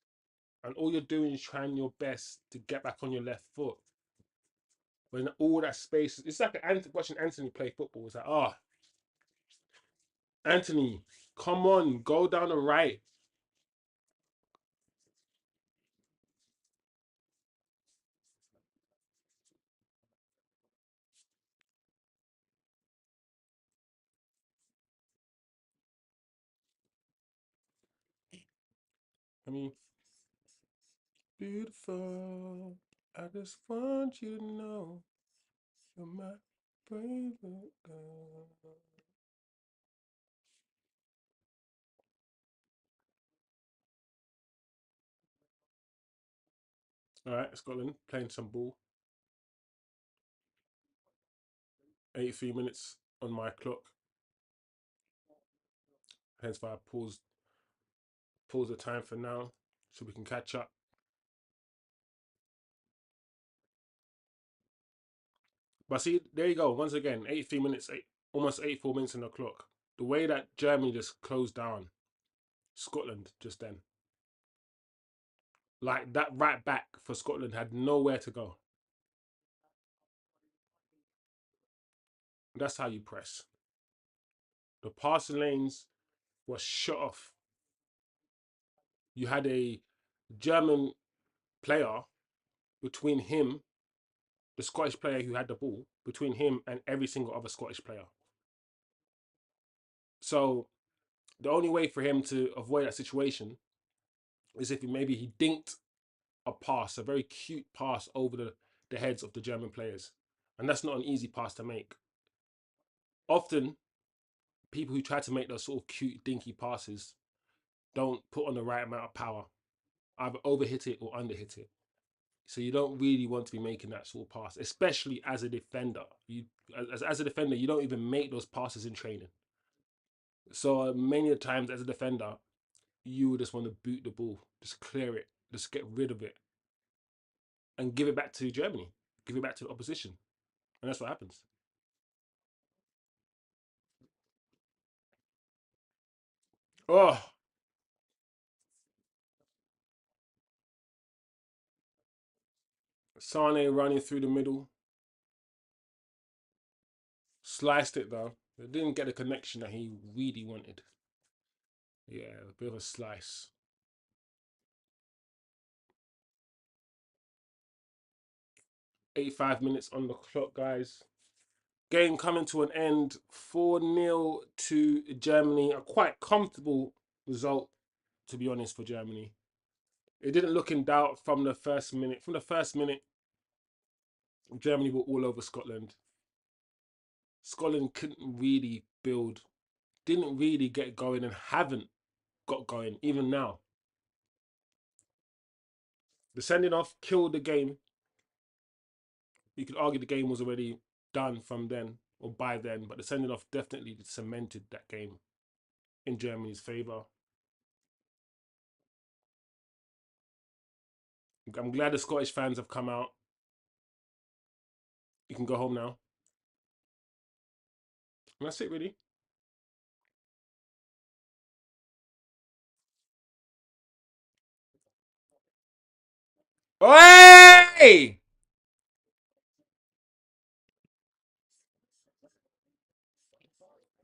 and all you're doing is trying your best to get back on your left foot. When all that space, it's like watching Anthony play football. It's like, oh, Anthony, come on, go down the right. I mean, beautiful. I just want you to know you're my favorite girl. All right, Scotland playing some ball. 83 minutes on my clock. Hence why I pause the time for now so we can catch up. But see, there you go. Once again, 83 minutes, almost 84 minutes on the clock. The way that Germany just closed down Scotland just then. Like that right back for Scotland had nowhere to go. That's how you press. The passing lanes were shut off. You had a German player between him, the Scottish player who had the ball, between him and every single other Scottish player. So the only way for him to avoid that situation is if maybe he dinked a pass, a very cute pass over the heads of the German players. And that's not an easy pass to make. Often, people who try to make those sort of cute, dinky passes don't put on the right amount of power, either overhit it or underhit it. So you don't really want to be making that sort of pass, especially as a defender. As a defender, you don't even make those passes in training. So many times as a defender, you would just want to boot the ball, just clear it, just get rid of it, and give it back to Germany, give it back to the opposition, and that's what happens. Oh, Sane running through the middle, sliced it though. It didn't get the connection that he really wanted. Yeah, a bit of a slice. 85 minutes on the clock, guys. Game coming to an end. 4-0 to Germany. A quite comfortable result, to be honest, for Germany. It didn't look in doubt from the first minute. From the first minute, Germany were all over Scotland. Scotland couldn't really build, didn't really get going, and haven't got going even now. The sending off killed the game. You could argue the game was already done from then or by then, but the sending off definitely cemented that game in Germany's favour. I'm glad the Scottish fans have come out. You can go home now. And that's it, really. Oi!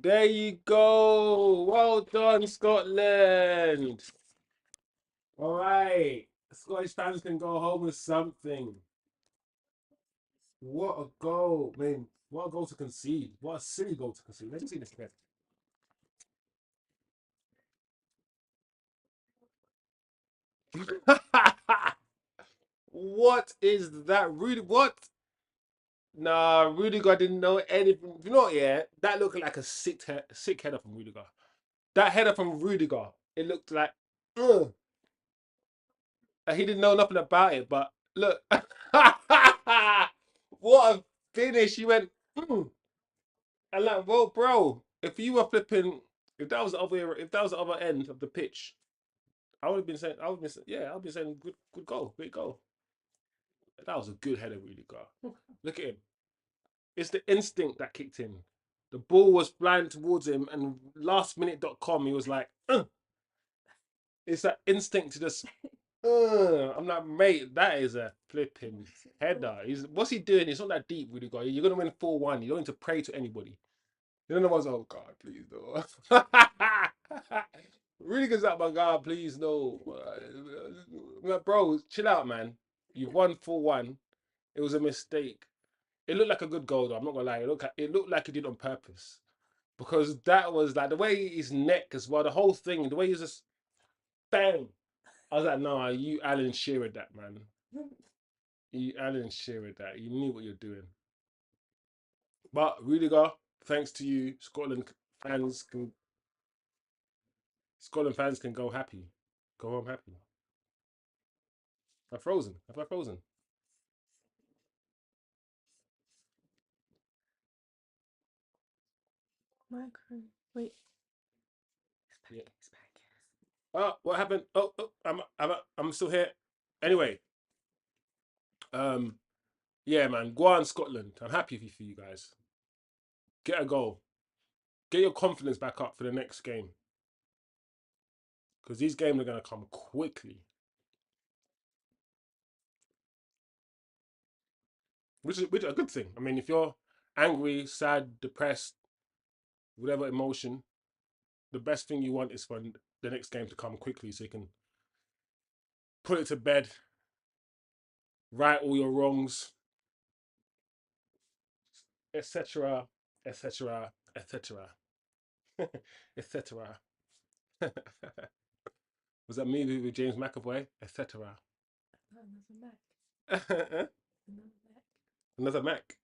There you go. Well done, Scotland. All right. Scottish fans can go home with something. What a goal. I mean, what a goal to concede. What a silly goal to concede. Let's see this again. What is that? Rudy, what? Nah, Rudiger didn't know anything. You know what, yeah? That looked like a sick header from Rudiger. That header from Rudiger, it looked like, ugh. He didn't know nothing about it, but look. What a finish. He went, mm. And like, well, bro, if you were flipping, if that was the other end of the pitch, I would have been saying, yeah, I would be saying, good goal, great goal. That was a good header, Rudiger. Look at him. It's the instinct that kicked in. The ball was flying towards him, and lastminute.com, he was like, ugh. It's that instinct to just, I'm like, mate, that is a flipping header. What's he doing? It's not that deep, really, guy. You're going to win 4-1. You don't need to pray to anybody. You know, one's, oh, God, please, no. Really goes out, my God, please, no. Like, bro, chill out, man. You've won 4-1. It was a mistake. It looked like a good goal, though. I'm not gonna lie. It looked like he did on purpose, because that was like the way his neck as well. The whole thing, the way he's just bang. I was like, no, you Alan Shearer that, man. You Alan Shearer that. You knew what you're doing. But Rudiger, thanks to you, Scotland fans can go happy, go home happy. I've frozen. Have I frozen? Micro. Wait. Yeah. It's back. Oh, what happened? Oh, I'm still here. Anyway, um, yeah, man, go on, Scotland. I'm happy for you guys. Get a goal. Get your confidence back up for the next game, because these games are gonna come quickly, which is a good thing. I mean, if you're angry, sad, depressed, whatever emotion, the best thing you want is for the next game to come quickly so you can put it to bed, right all your wrongs, etc., etc., etc., etc. Was that movie with James McAvoy, etc.? Another Mac. Another Mac.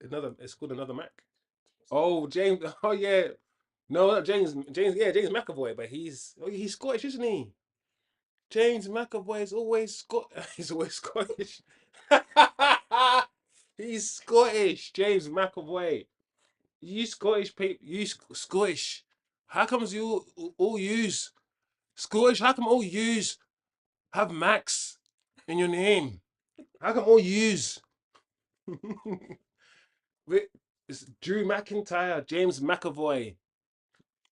Another Mac. It's called Another Mac. Oh, James. Oh yeah. No, not James. James. Yeah, James McAvoy. But he's Scottish, isn't he? James McAvoy is always He's always Scottish. He's Scottish. James McAvoy. You Scottish people. You Scottish. How comes you all use Scottish? How come all use have Max in your name? How come all use? It's Drew McIntyre, James McAvoy,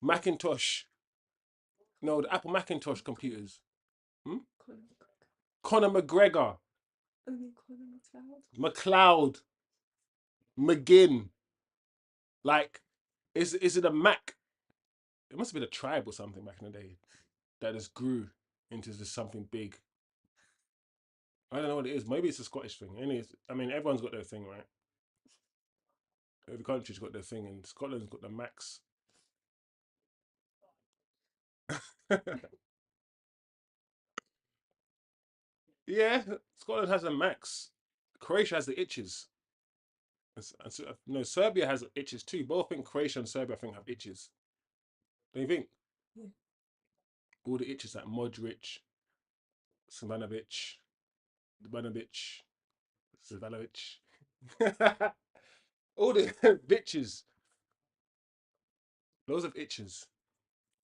Macintosh. No, the Apple Macintosh computers. Hmm? Conor Conor McGregor. McGregor, I mean Conor McLeod. McLeod, McGinn. Like, is it a Mac? It must have been a tribe or something back in the day that just grew into just something big. I don't know what it is. Maybe it's a Scottish thing. Anyways, I mean, everyone's got their thing, right? Every country's got their thing, and Scotland's got the Macs. Yeah, Scotland has the Macs. Croatia has the itches. No, Serbia has itches too. Both in Croatia and Serbia, I think, have itches. Don't you think? Yeah. All the itches like Modric, Savanovic, Dubanovic, Savanovic. All the bitches. Loads of itches.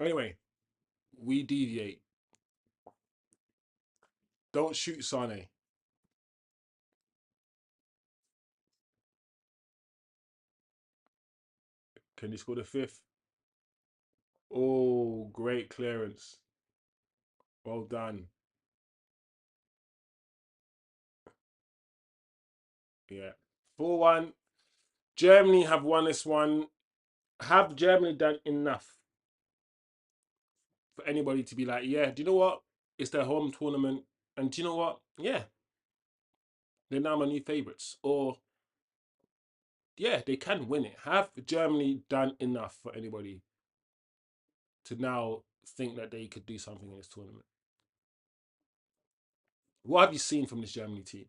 Anyway, we deviate. Don't shoot Sane. Can you score the fifth? Oh, great clearance. Well done. Yeah. 4-1. Germany have won this one. Have Germany done enough for anybody to be like, yeah, do you know what? It's their home tournament. And do you know what? Yeah, they're now my new favourites. Or, yeah, they can win it. Have Germany done enough for anybody to now think that they could do something in this tournament? What have you seen from this Germany team?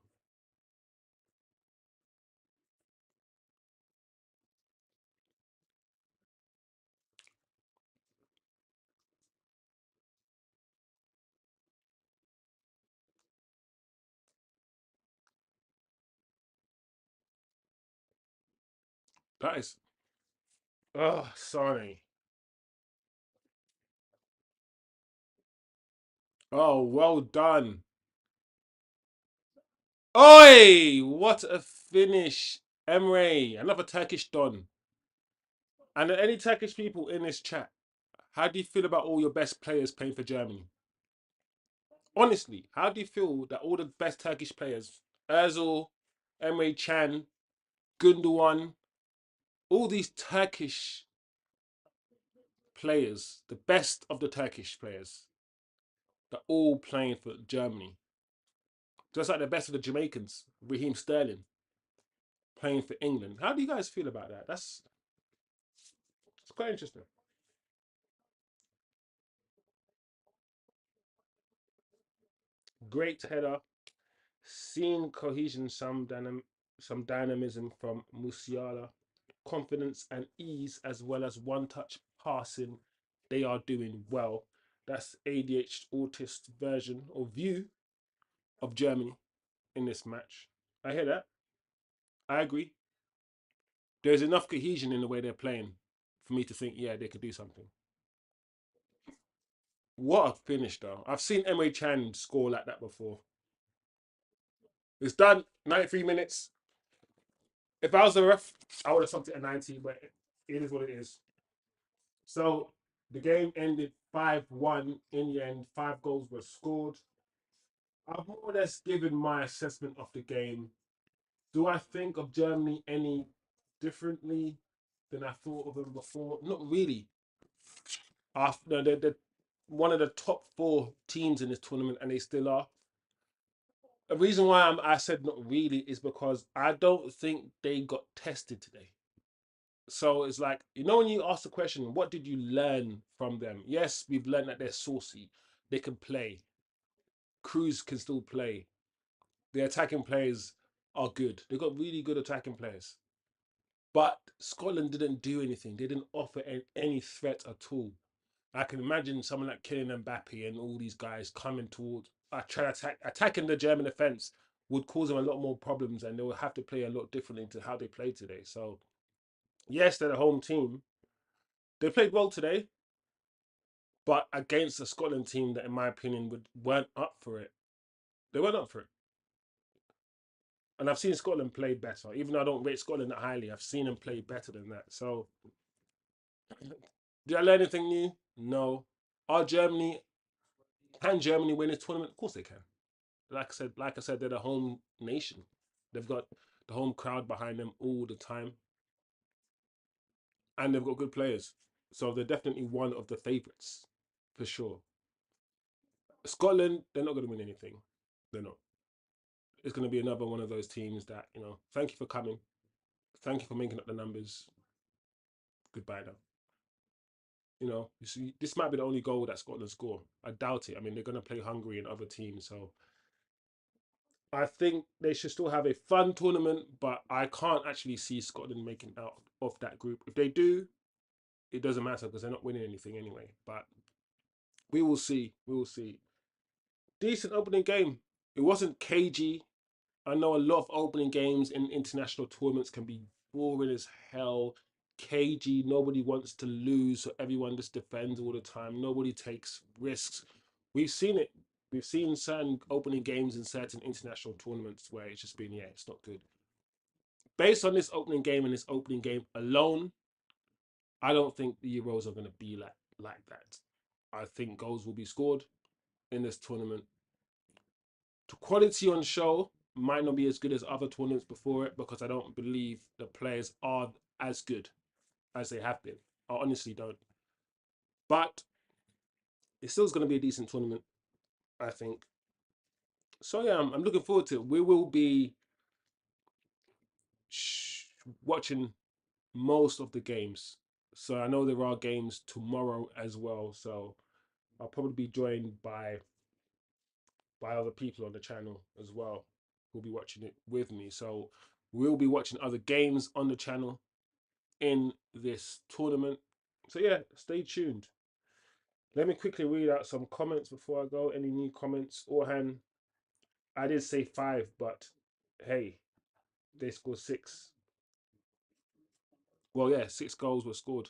That is, oh, sorry. Oh, well done. Oi! What a finish. Emre, another Turkish Don. And any Turkish people in this chat, how do you feel about all your best players playing for Germany? Honestly, how do you feel that all the best Turkish players, Özil, Emre Can, Gundogan, all these Turkish players, the best of the Turkish players, they're all playing for Germany. Just like the best of the Jamaicans, Raheem Sterling, playing for England. How do you guys feel about that? It's quite interesting. Great header. Seeing cohesion, some dynamism from Musiala, confidence and ease, as well as one-touch passing. They are doing well. That's ADH autist version or view of Germany in this match. I hear that. I agree. There's enough cohesion in the way they're playing for me to think, yeah, they could do something. What a finish, though. I've seen Emre Can score like that before. It's done. 93 minutes. If I was a ref, I would have something at 90, but it is what it is. So the game ended 5-1 in the end. 5 goals were scored. I've more or less given my assessment of the game. Do I think of Germany any differently? than I thought of them before. Not really. After they're one of the top 4 teams in this tournament, and they still are. The reason why I said not really is because I don't think they got tested today. So it's like, when you ask the question, what did you learn from them? Yes, we've learned that they're saucy. They can play. Cruz can still play. The attacking players are good. They've got really good attacking players. But Scotland didn't do anything. They didn't offer any threat at all. I can imagine someone like Kylian Mbappe and all these guys coming towards, attacking the German defense would cause them a lot more problems, and they will have to play a lot differently to how they played today. So, yes, they're the home team. They played well today, but against a Scotland team that, in my opinion, weren't up for it. They weren't up for it. And I've seen Scotland play better. Even though I don't rate Scotland that highly, I've seen them play better than that. So, did I learn anything new? No. Can Germany win this tournament? Of course they can. Like I said, they're the home nation. They've got the home crowd behind them all the time, and they've got good players. So they're definitely one of the favourites, for sure. Scotland, they're not going to win anything. They're not. It's going to be another one of those teams that, thank you for coming. Thank you for making up the numbers. Goodbye now. You see, this might be the only goal that Scotland score. I doubt it. I mean, they're going to play Hungary and other teams, so I think they should still have a fun tournament, but I can't actually see Scotland making out of that group. If they do, it doesn't matter because they're not winning anything anyway. But we will see. We will see. Decent opening game. It wasn't cagey. I know a lot of opening games in international tournaments can be boring as hell, cagey. Nobody wants to lose, so everyone just defends all the time. Nobody takes risks. We've seen it. We've seen certain opening games in certain international tournaments where it's just been, it's not good. Based on this opening game and this opening game alone, I don't think the Euros are going to be like that. I think goals will be scored in this tournament. The quality on show might not be as good as other tournaments before it because I don't believe the players are as good as they have been. I honestly don't. But it still is going to be a decent tournament, I think. So yeah, I'm looking forward to it. We will be watching most of the games. So I know there are games tomorrow as well. So I'll probably be joined by other people on the channel as well who'll be watching it with me. So we'll be watching other games on the channel in this tournament. So yeah, stay tuned. Let me quickly read out some comments before I go. Any new comments? Orhan, I did say 5, but hey, they scored 6. Well, yeah, 6 goals were scored.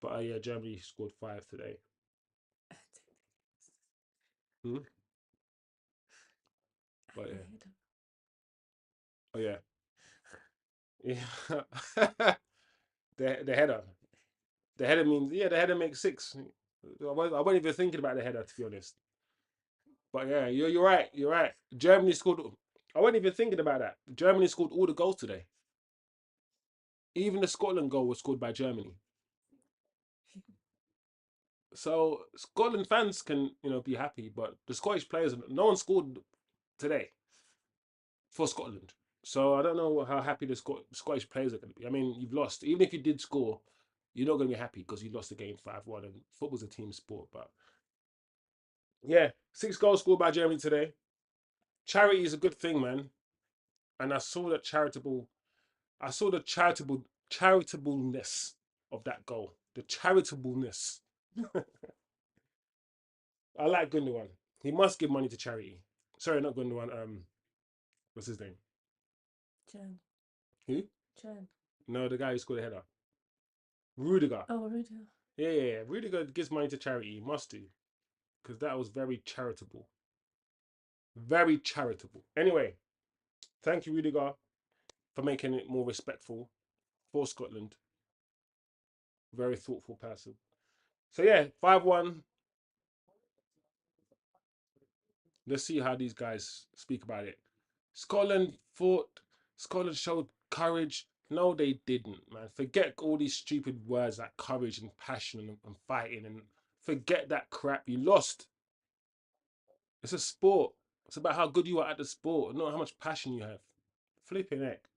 But yeah, Germany scored 5 today. Hmm? But yeah. Oh yeah. Yeah. the header. The header means, the header makes 6. I wasn't even thinking about the header, to be honest. But yeah, you're right. You're right. Germany scored. I wasn't even thinking about that. Germany scored all the goals today. Even the Scotland goal was scored by Germany. So Scotland fans can, be happy, but the Scottish players, no one scored today for Scotland. So I don't know how happy the Scottish players are going to be. I mean, you've lost. Even if you did score, you're not going to be happy because you lost the game 5-1, and football's a team sport. But yeah, 6 goals scored by Germany today. Charity is a good thing, man. And I saw the charitableness of that goal. The charitableness. I like Gundogan. He must give money to charity. Sorry, not Gundogan. What's his name? Chen. Who? Chen. No, the guy who scored a header. Rudiger. Oh, Rudiger. Yeah. Rudiger gives money to charity. He must do. Because that was very charitable. Very charitable. Anyway, thank you, Rudiger, for making it more respectful for Scotland. Very thoughtful person. So yeah, 5-1. Let's see how these guys speak about it. Scotland fought. Scotland showed courage. No, they didn't, man. Forget all these stupid words like courage and passion and fighting, and forget that crap. You lost. It's a sport. It's about how good you are at the sport, not how much passion you have. Flipping heck.